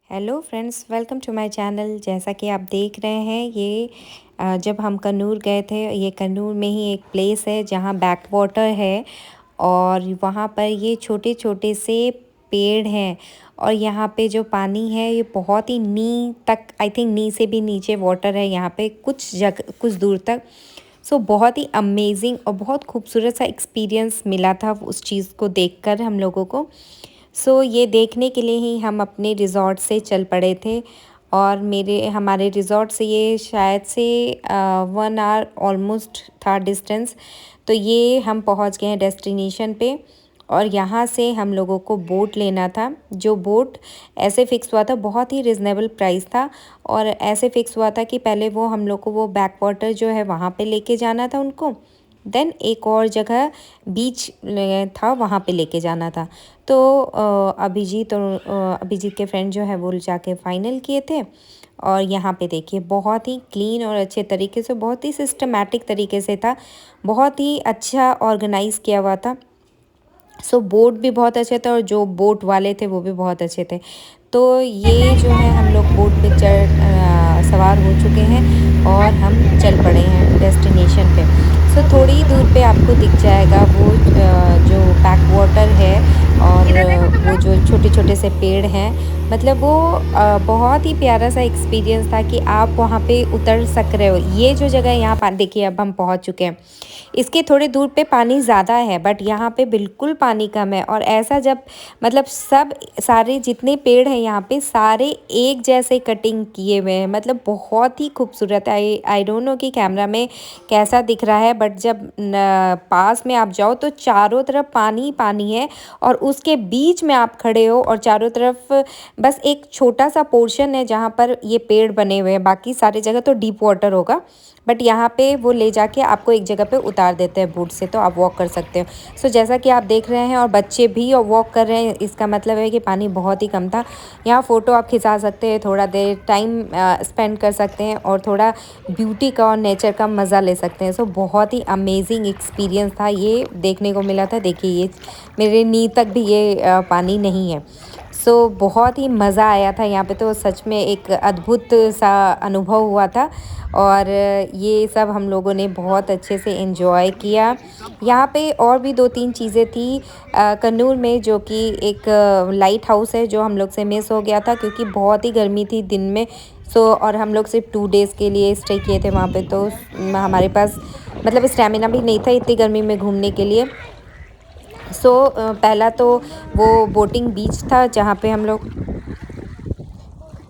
Hello friends, welcome to my channel. जैसा कि आप देख रहे हैं ये जब हम कन्नूर गए थे, ये कन्नूर में ही एक प्लेस है जहाँ बैक वाटर है और वहाँ पर ये छोटे छोटे से पेड़ हैं। और यहाँ पे जो पानी है ये बहुत ही नी तक, आई थिंक नी से भी नीचे वाटर है यहाँ पे कुछ जगह कुछ दूर तक। सो बहुत ही अमेजिंग और बहुत खूबसूरत सा एक्सपीरियंस मिला था उस चीज़ को देखकर हम लोगों को। ये देखने के लिए ही हम अपने रिज़ॉर्ट से चल पड़े थे। और मेरे हमारे रिज़ॉर्ट से ये शायद से 1 आवर ऑलमोस्ट था डिस्टेंस। तो ये हम पहुंच गए हैं डेस्टिनेशन पे। और यहाँ से हम लोगों को बोट लेना था। जो बोट ऐसे फ़िक्स हुआ था, बहुत ही रिजनेबल प्राइस था। और ऐसे फ़िक्स हुआ था कि पहले वो हम लोग को वो बैक वाटर जो है वहाँ पे लेके जाना था उनको, देन एक और जगह बीच था वहाँ पे लेके जाना था। तो अभिजीत के फ्रेंड जो है वो जाके फाइनल किए थे। और यहाँ पे देखिए बहुत ही क्लीन और अच्छे तरीके से, बहुत ही सिस्टमैटिक तरीके से था, बहुत ही अच्छा ऑर्गेनाइज किया हुआ था। बोट भी बहुत अच्छे थे और जो बोट वाले थे वो भी बहुत अच्छे थे। तो ये जो है हम लोग बोट पे सवार हो चुके हैं और हम चल पड़े हैं डेस्टिनेशन पे। थोड़ी ही दूर पे आपको दिख जाएगा वो जो बैक वाटर है और वो जो छोटे छोटे से पेड़ हैं। मतलब वो बहुत ही प्यारा सा एक्सपीरियंस था कि आप वहाँ पे उतर सक रहे हो। ये जो जगह यहाँ पर देखिए, अब हम पहुँच चुके हैं। इसके थोड़े दूर पे पानी ज़्यादा है बट यहाँ पे बिल्कुल पानी कम है। और ऐसा जब मतलब सब सारे जितने पेड़ हैं यहाँ पे सारे एक जैसे कटिंग किए हुए हैं, मतलब बहुत ही खूबसूरत। आई डोंट नो कि कैमरा में कैसा दिख रहा है, बट जब पास में आप जाओ तो चारों तरफ पानी ही पानी है। और उसके बीच में आप खड़े हो और चारों तरफ बस एक छोटा सा पोर्शन है जहाँ पर ये पेड़ बने हुए हैं, बाकी सारी जगह तो डीप वाटर होगा। बट यहाँ पे वो ले जाके आपको एक जगह पे उतार देते हैं बोट से, तो आप वॉक कर सकते हो। जैसा कि आप देख रहे हैं और बच्चे भी और वॉक कर रहे हैं, इसका मतलब है कि पानी बहुत ही कम था। यहाँ फ़ोटो आप खिंचा सकते हैं, थोड़ा देर टाइम स्पेंड कर सकते हैं और थोड़ा ब्यूटी का और नेचर का मज़ा ले सकते हैं। बहुत ही अमेजिंग एक्सपीरियंस था, ये देखने को मिला था। देखिए ये मेरे नी तक भी ये पानी नहीं है। बहुत ही मज़ा आया था यहाँ पे, तो सच में एक अद्भुत सा अनुभव हुआ था। और ये सब हम लोगों ने बहुत अच्छे से एंजॉय किया। यहाँ पे और भी 2-3 चीज़ें थी कन्नूर में, जो कि एक लाइट हाउस है जो हम लोग से मिस हो गया था क्योंकि बहुत ही गर्मी थी दिन में। और हम लोग सिर्फ 2 डेज़ के लिए स्टे किए थे वहाँ पे, तो हमारे पास मतलब स्टेमिना भी नहीं था इतनी गर्मी में घूमने के लिए। पहला तो वो बोटिंग बीच था जहाँ पे हम लोग,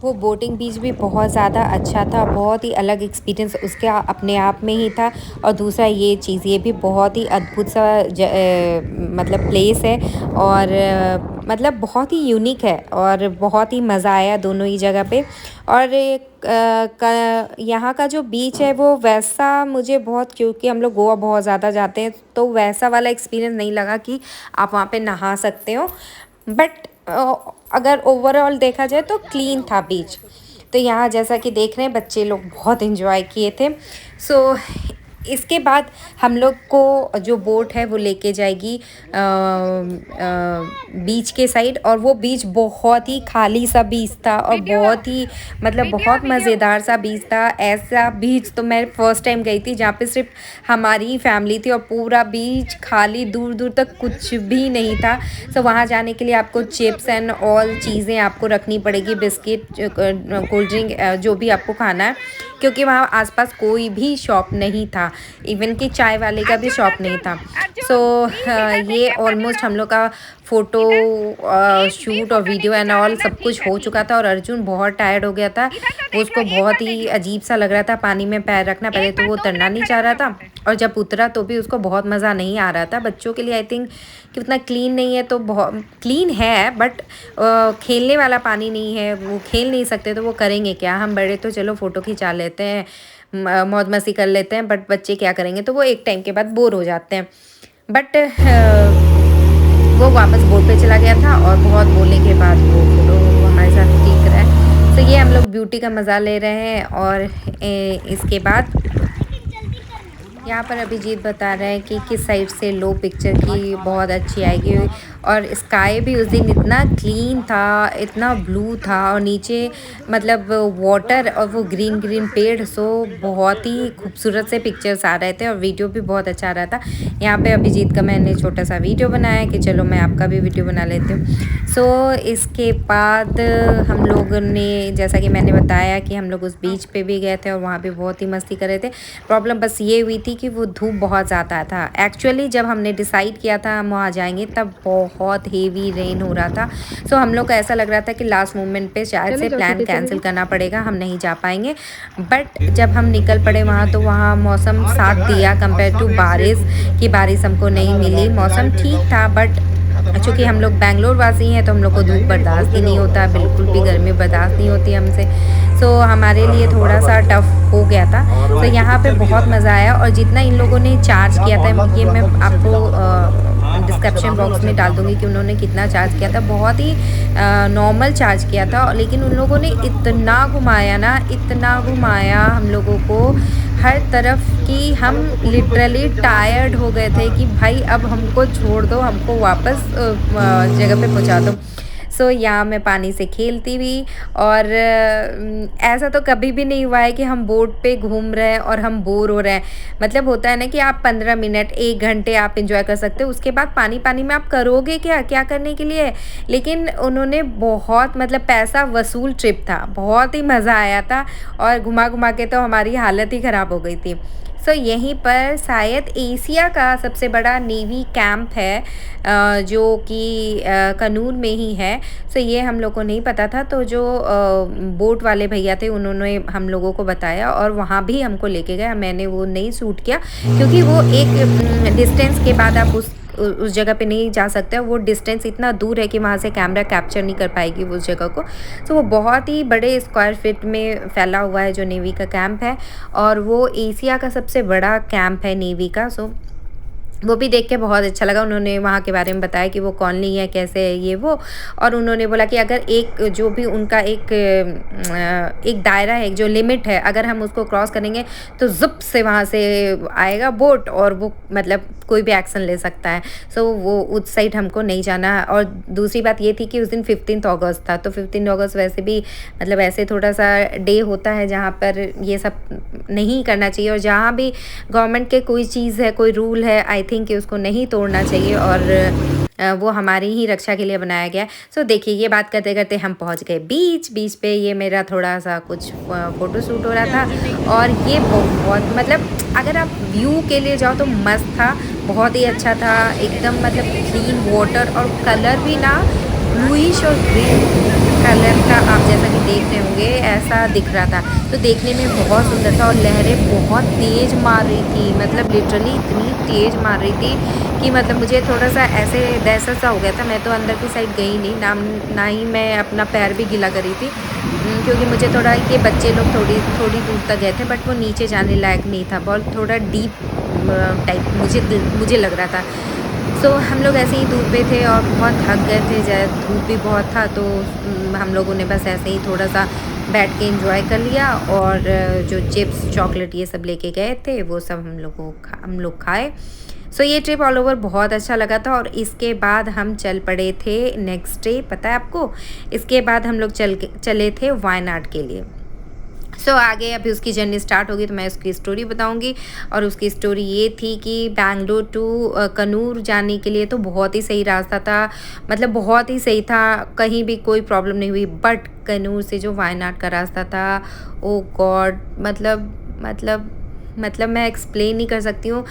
वो बोटिंग बीच भी बहुत ज़्यादा अच्छा था, बहुत ही अलग एक्सपीरियंस उसके अपने आप में ही था। और दूसरा ये चीज़, ये भी बहुत ही अद्भुत सा मतलब प्लेस है। और मतलब बहुत ही यूनिक है और बहुत ही मज़ा आया दोनों ही जगह पे। और यहाँ का जो बीच है वो वैसा मुझे बहुत, क्योंकि हम लोग गोवा बहुत ज़्यादा जाते हैं तो वैसा वाला एक्सपीरियंस नहीं लगा कि आप वहाँ पे नहा सकते हो। बट अगर ओवरऑल देखा जाए तो क्लीन था बीच। तो यहाँ जैसा कि देख रहे हैं बच्चे लोग बहुत एंजॉय किए थे। सो इसके बाद हम लोग को जो बोट है वो लेके जाएगी बीच के साइड। और वो बीच बहुत ही खाली सा बीच था और बहुत ही मतलब बहुत मज़ेदार सा बीच था। ऐसा बीच तो मैं फ़र्स्ट टाइम गई थी जहाँ पे सिर्फ हमारी फैमिली थी और पूरा बीच खाली, दूर दूर तक कुछ भी नहीं था। वहाँ जाने के लिए आपको चिप्स एंड ऑल चीज़ें आपको रखनी पड़ेगी, बिस्किट, कोल्ड ड्रिंक, जो भी आपको खाना है, क्योंकि वहाँ आसपास कोई भी शॉप नहीं था, इवन कि चाय वाले का भी शॉप नहीं था। ये ऑलमोस्ट हम लोग का फ़ोटो शूट और वीडियो एंड ऑल सब कुछ हो चुका था। और अर्जुन बहुत टायर्ड हो गया था, वो उसको बहुत ही अजीब सा लग रहा था पानी में पैर रखना। पहले तो वो उतरना नहीं चाह रहा था और जब उतरा तो भी उसको बहुत मज़ा नहीं आ रहा था। बच्चों के लिए आई थिंक कि उतना क्लीन नहीं है, तो बहुत क्लीन है बट खेलने वाला पानी नहीं है, वो खेल नहीं सकते तो वो करेंगे क्या। हम बड़े तो चलो फ़ोटो खिंचा लेते हैं, मौज मस्ती कर लेते हैं, बट बच्चे क्या करेंगे, तो वो एक टाइम के बाद बोर हो जाते हैं। बट वो वापस बोट पे चला गया था और बहुत बोलने के बाद वो फोटो हमारे साथ क्लिक करा है। ये हम लोग ब्यूटी का मज़ा ले रहे हैं। और इसके बाद यहाँ पर अभिजीत बता रहा है कि किस साइड से लो पिक्चर की बहुत अच्छी आएगी। और स्काई भी उस दिन इतना क्लीन था, इतना ब्लू था, और नीचे मतलब वाटर और वो ग्रीन ग्रीन पेड़, सो बहुत ही खूबसूरत से पिक्चर्स आ रहे थे और वीडियो भी बहुत अच्छा आ रहा था। यहाँ पे अभिजीत का मैंने छोटा सा वीडियो बनाया कि चलो मैं आपका भी वीडियो बना लेती हूँ। सो इसके बाद हम लोगों ने, जैसा कि मैंने बताया कि हम लोग उस बीच पे भी गए थे और वहाँ पे बहुत ही मस्ती कर रहे थे। प्रॉब्लम बस ये हुई थी कि वो धूप बहुत ज़्यादा था। एक्चुअली जब हमने डिसाइड किया था हम वहाँ जाएंगे तब बहुत हेवी रेन हो रहा था। सो हम लोग को ऐसा लग रहा था कि लास्ट मोमेंट पे शायद से प्लान कैंसिल करना पड़ेगा, हम नहीं जा पाएंगे। बट जब हम निकल पड़े वहाँ तो वहाँ मौसम साथ दिया कंपेयर टू बारिश, कि बारिश हमको नहीं मिली। मौसम ठीक था, बट चूँकि हम लोग बेंगलोर वासी हैं तो हम लोग को धूप बर्दाश्त ही नहीं होता, बिल्कुल भी गर्मी बर्दाश्त नहीं होती हमसे। सो हमारे लिए थोड़ा सा टफ हो गया था। तो यहाँ पे बहुत मज़ा आया। और जितना इन लोगों ने चार्ज किया था, ये मैं आपको डिस्क्रिप्शन बॉक्स में डाल दूँगी कि उन्होंने कितना चार्ज किया था। बहुत ही नॉर्मल चार्ज किया था, लेकिन उन लोगों ने इतना घुमाया ना, इतना घुमाया हम लोगों को हर तरफ कि हम लिटरली टायर्ड हो गए थे कि भाई अब हमको छोड़ दो, हमको वापस जगह पे पहुंचा दो। सो यहाँ मैं पानी से खेलती हुई, और ऐसा तो कभी भी नहीं हुआ है कि हम बोट पे घूम रहे हैं और हम बोर हो रहे हैं। मतलब होता है ना कि आप 15 मिनट 1 घंटे आप इंजॉय कर सकते हो, उसके बाद पानी पानी में आप करोगे क्या, क्या करने के लिए। लेकिन उन्होंने बहुत मतलब पैसा वसूल ट्रिप था, बहुत ही मज़ा आया था। और घुमा घुमा के तो हमारी हालत ही ख़राब हो गई थी। सो यहीं पर शायद एशिया का सबसे बड़ा नेवी कैंप है, जो कि कनूर में ही है। सो ये हम लोग को नहीं पता था, तो जो बोट वाले भैया थे उन्होंने हम लोगों को बताया और वहाँ भी हमको लेके गए। मैंने वो नहीं शूट किया क्योंकि वो एक डिस्टेंस के बाद आप उस जगह पे नहीं जा सकते। वो डिस्टेंस इतना दूर है कि वहाँ से कैमरा कैप्चर नहीं कर पाएगी उस जगह को। तो वो बहुत ही बड़े स्क्वायर फीट में फैला हुआ है जो नेवी का कैंप है, और वो एशिया का सबसे बड़ा कैंप है नेवी का। सो वो भी देख के बहुत अच्छा लगा। उन्होंने वहाँ के बारे में बताया कि वो कॉलोनी है, कैसे है ये वो। और उन्होंने बोला कि अगर एक जो भी उनका एक दायरा है, जो लिमिट है, अगर हम उसको क्रॉस करेंगे तो ज़ुप से वहाँ से आएगा बोट और वो मतलब कोई भी एक्शन ले सकता है। सो वो उस साइड हमको नहीं जाना। और दूसरी बात ये थी कि उस दिन 15 अगस्त था, तो 15 अगस्त वैसे भी मतलब ऐसे थोड़ा सा डे होता है जहाँ पर ये सब नहीं करना चाहिए। और जहाँ भी गवर्नमेंट के कोई चीज़ है, कोई रूल है, आई थिंक कि उसको नहीं तोड़ना चाहिए, और वो हमारी ही रक्षा के लिए बनाया गया है। सो देखिए, ये बात करते करते हम पहुंच गए बीच पे। ये मेरा थोड़ा सा कुछ फ़ोटो शूट हो रहा था, और ये बहुत मतलब अगर आप व्यू के लिए जाओ तो मस्त था, बहुत ही अच्छा था एकदम। मतलब क्लीन वाटर और कलर भी ना ब्लूइश और ग्रीन कलर का, आप जैसा कि देख रहे होंगे ऐसा दिख रहा था। तो देखने में बहुत सुंदर था, और लहरें बहुत तेज़ मार रही थी, मतलब लिटरली इतनी तेज़ मार रही थी कि मतलब मुझे थोड़ा सा ऐसे दहशत सा हो गया था। मैं तो अंदर की साइड गई नहीं, ना ही मैं अपना पैर भी गीला करी थी, क्योंकि मुझे थोड़ा, ये बच्चे लोग थोड़ी दूर तक गए थे, बट वो नीचे जाने लायक नहीं था, बहुत थोड़ा डीप टाइप मुझे लग रहा था। सो हम लोग ऐसे ही दूर पे थे और बहुत थक गए थे, धूप भी बहुत था। तो हम लोगों ने बस ऐसे ही थोड़ा सा बैठ के एंजॉय कर लिया, और जो चिप्स चॉकलेट ये सब लेके गए थे वो सब हम लोग खाए। सो ये ट्रिप ऑल ओवर बहुत अच्छा लगा था। और इसके बाद हम चल पड़े थे नेक्स्ट डे, पता है आपको, इसके बाद हम लोग चले थे वायनाड के लिए। सो आगे अभी उसकी जर्नी स्टार्ट होगी तो मैं उसकी स्टोरी बताऊंगी। और उसकी स्टोरी ये थी कि बेंगलोर टू कनूर जाने के लिए तो बहुत ही सही रास्ता था, मतलब बहुत ही सही था, कहीं भी कोई प्रॉब्लम नहीं हुई। बट कनूर से जो वायनाड का रास्ता था, ओ गॉड, मतलब मैं एक्सप्लेन नहीं कर सकती हूँ,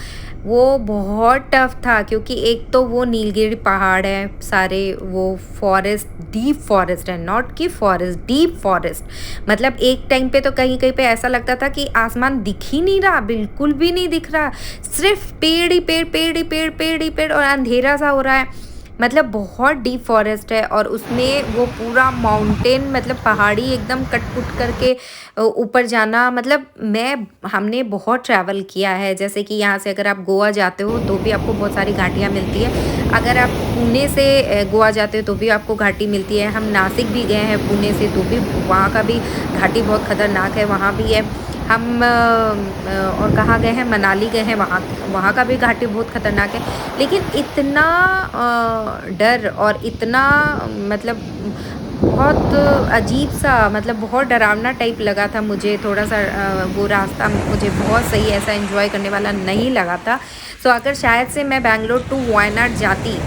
वो बहुत टफ था। क्योंकि एक तो वो नीलगिरी पहाड़ है, सारे वो फॉरेस्ट, डीप फॉरेस्ट है, नॉट कि फॉरेस्ट, डीप फॉरेस्ट। मतलब एक टाइम पे तो कहीं कहीं पे ऐसा लगता था कि आसमान दिख ही नहीं रहा, बिल्कुल भी नहीं दिख रहा, सिर्फ पेड़ ही पेड़, पेड़ ही पेड़, पेड़ ही पेड़, और अंधेरा सा हो रहा है। मतलब बहुत डीप फॉरेस्ट है, और उसमें वो पूरा माउंटेन, मतलब पहाड़ी एकदम कट कुट करके ऊपर जाना। मतलब हमने बहुत ट्रैवल किया है, जैसे कि यहाँ से अगर आप गोवा जाते हो तो भी आपको बहुत सारी घाटियाँ मिलती है, अगर आप पुणे से गोवा जाते हो तो भी आपको घाटी मिलती है। हम नासिक भी गए हैं पुणे से, तो भी वहाँ का भी घाटी बहुत ख़तरनाक है, वहाँ भी है। और कहाँ गए हैं, मनाली गए हैं, वहाँ वहाँ का भी घाटी बहुत ख़तरनाक है। लेकिन इतना डर और इतना मतलब बहुत अजीब सा, मतलब बहुत डरावना टाइप लगा था मुझे थोड़ा सा। वो रास्ता मुझे बहुत सही ऐसा एंजॉय करने वाला नहीं लगा था। सो अगर शायद से मैं बैंगलोर टू वायनाड जाती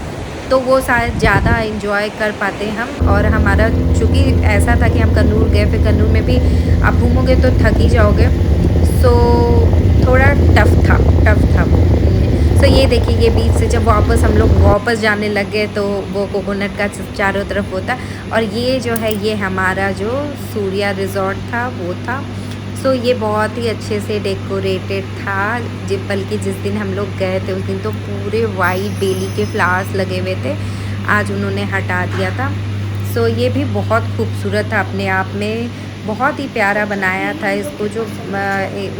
तो वो शायद ज़्यादा एंजॉय कर पाते हम। और हमारा चूँकि ऐसा था कि हम कन्नूर गए, फिर कन्नूर में भी आप घूमोगे तो थक ही जाओगे। सो थोड़ा टफ था वो। सो ये देखिए, ये बीच से जब वापस हम लोग वापस जाने लग गए तो वो कोकोनट का चारों तरफ होता। और ये जो है ये हमारा जो सूर्या रिज़ॉर्ट था वो था। सो ये बहुत ही अच्छे से डेकोरेटेड था। बल्कि जिस दिन हम लोग गए थे उस दिन तो पूरे वाइट बेली के फ्लावर्स लगे हुए थे, आज उन्होंने हटा दिया था। सो ये भी बहुत खूबसूरत था अपने आप में, बहुत ही प्यारा बनाया था इसको। जो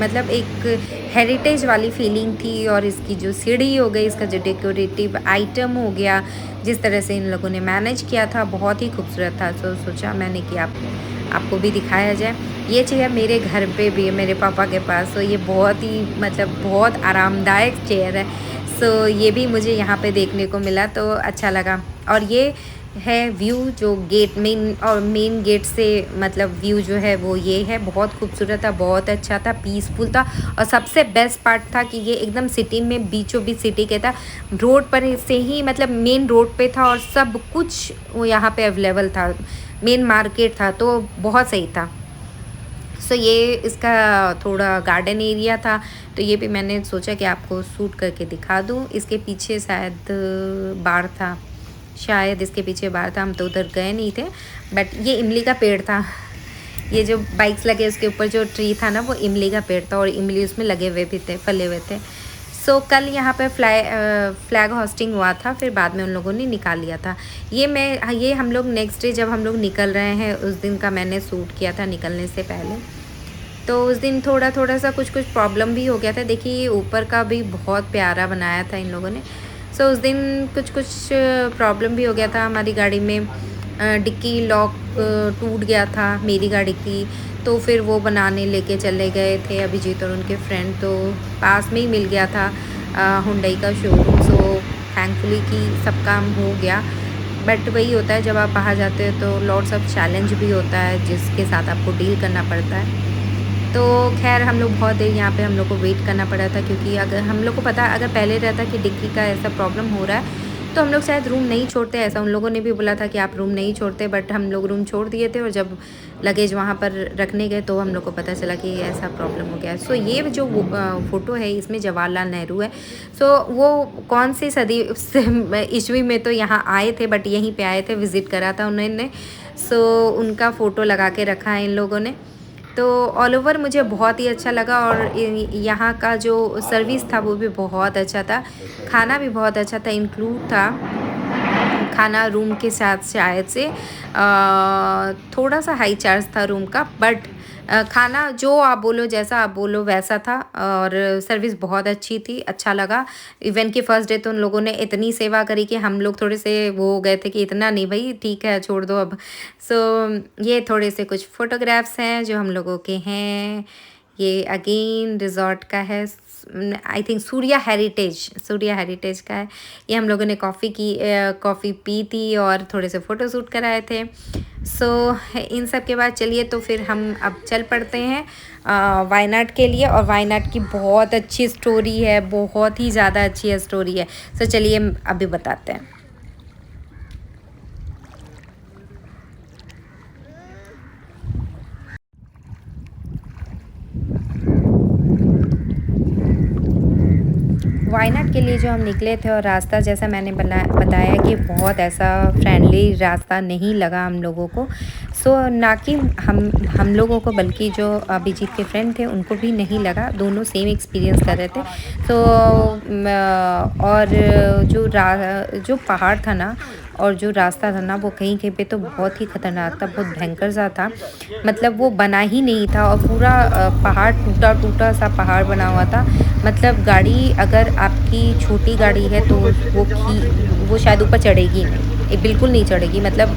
मतलब एक हेरिटेज वाली फीलिंग थी। और इसकी जो सीढ़ी हो गई, इसका जो डेकोरेटिव आइटम हो गया, जिस तरह से इन लोगों ने मैनेज किया था, बहुत ही खूबसूरत था। सो सोचा मैंने कि आपको भी दिखाया जाए। ये चेयर मेरे घर पे भी है, मेरे पापा के पास। सो ये बहुत ही मतलब बहुत आरामदायक चेयर है। सो ये भी मुझे यहाँ पे देखने को मिला तो अच्छा लगा। और ये है व्यू जो गेट मेन गेट से, मतलब व्यू जो है वो ये है। बहुत खूबसूरत था, बहुत अच्छा था, पीसफुल था। और सबसे बेस्ट पार्ट था कि ये एकदम सिटी में बीचों बीच सिटी के था, रोड पर से ही, मतलब मेन रोड पे था और सब कुछ वो यहाँ पे अवेलेबल था, मेन मार्केट था, तो बहुत सही था। सो ये इसका थोड़ा गार्डन एरिया था, तो ये भी मैंने सोचा कि आपको शूट करके दिखा दूँ। इसके पीछे शायद बार था, शायद इसके पीछे बार था, हम तो उधर गए नहीं थे। बट ये इमली का पेड़ था। ये जो बाइक्स लगे उसके ऊपर जो ट्री था ना, वो इमली का पेड़ था और इमली उसमें लगे हुए भी थे, फले हुए थे। सो कल यहाँ पे फ्लैग होस्टिंग हुआ था, फिर बाद में उन लोगों ने निकाल लिया था। ये हम लोग नेक्स्ट डे जब हम लोग निकल रहे हैं उस दिन का मैंने शूट किया था निकलने से पहले। तो उस दिन थोड़ा सा कुछ प्रॉब्लम भी हो गया था। देखिए ये ऊपर का भी बहुत प्यारा बनाया था इन लोगों ने। सो उस दिन कुछ प्रॉब्लम भी हो गया था हमारी गाड़ी में। डिक्की लॉक टूट गया था मेरी गाड़ी की, तो फिर वो बनाने लेके चले गए थे अभिजीत और उनके फ्रेंड। तो पास में ही मिल गया था हुंडई का शोरूम। सो थैंकफुली कि सब काम हो गया। बट वही होता है, जब आप बाहर जाते हो तो लॉट्स ऑफ चैलेंज भी होता है जिसके साथ आपको डील करना पड़ता है। तो खैर हम लोग बहुत देर यहाँ पे हम लोग को वेट करना पड़ा था, क्योंकि अगर हम लोग को पता, अगर पहले रहता कि डिक्की का ऐसा प्रॉब्लम हो रहा है तो हम लोग शायद रूम नहीं छोड़ते। ऐसा उन लोगों ने भी बोला था कि आप रूम नहीं छोड़ते, बट हम लोग रूम छोड़ दिए थे। और जब लगेज वहाँ पर रखने गए तो हम लोग को पता चला कि ऐसा प्रॉब्लम हो गया है। सो ये जो फ़ोटो है इसमें जवाहरलाल नेहरू है। सो वो कौन सी सदी ईस्वी में तो यहाँ आए थे, बट यहीं पे आए थे, विज़िट करा था उन्होंने। सो उनका फ़ोटो लगा के रखा है इन लोगों ने। तो ऑल ओवर मुझे बहुत ही अच्छा लगा। और यहाँ का जो सर्विस था वो भी बहुत अच्छा था, खाना भी बहुत अच्छा था, इंक्लूड था खाना रूम के साथ शायद से। थोड़ा सा हाई चार्ज था रूम का, बट खाना जो आप बोलो, जैसा आप बोलो वैसा था। और सर्विस बहुत अच्छी थी, अच्छा लगा। इवेंट के फर्स्ट डे तो उन लोगों ने इतनी सेवा करी कि हम लोग थोड़े से वो हो गए थे कि इतना नहीं भाई, ठीक है छोड़ दो अब। सो ये थोड़े से कुछ फ़ोटोग्राफ्स हैं जो हम लोगों के हैं। ये अगेन रिज़ॉर्ट का है, आई थिंक सूर्या हेरिटेज का है। ये हम लोगों ने कॉफ़ी पी थी और थोड़े से फ़ोटो शूट कराए थे। सो इन सब के बाद चलिए तो फिर हम अब चल पड़ते हैं वायनाड के लिए। और वायनाड की बहुत अच्छी स्टोरी है, बहुत ही ज़्यादा अच्छी स्टोरी है। सो चलिए अभी बताते हैं। वायनाड के लिए जो हम निकले थे, और रास्ता जैसा मैंने बताया कि बहुत ऐसा फ्रेंडली रास्ता नहीं लगा हम लोगों को। सो ना कि हम लोगों को, बल्कि जो अभिजीत के फ्रेंड थे उनको भी नहीं लगा, दोनों सेम एक्सपीरियंस कर रहे थे। सो और जो पहाड़ था ना और जो रास्ता था ना, वो कहीं कहीं पे तो बहुत ही ख़तरनाक था, बहुत भयंकर सा था। मतलब वो बना ही नहीं था और पूरा पहाड़ टूटा सा पहाड़ बना हुआ था। मतलब गाड़ी, अगर आपकी छोटी गाड़ी है तो वो शायद ऊपर चढ़ेगी नहीं, बिल्कुल नहीं चढ़ेगी। मतलब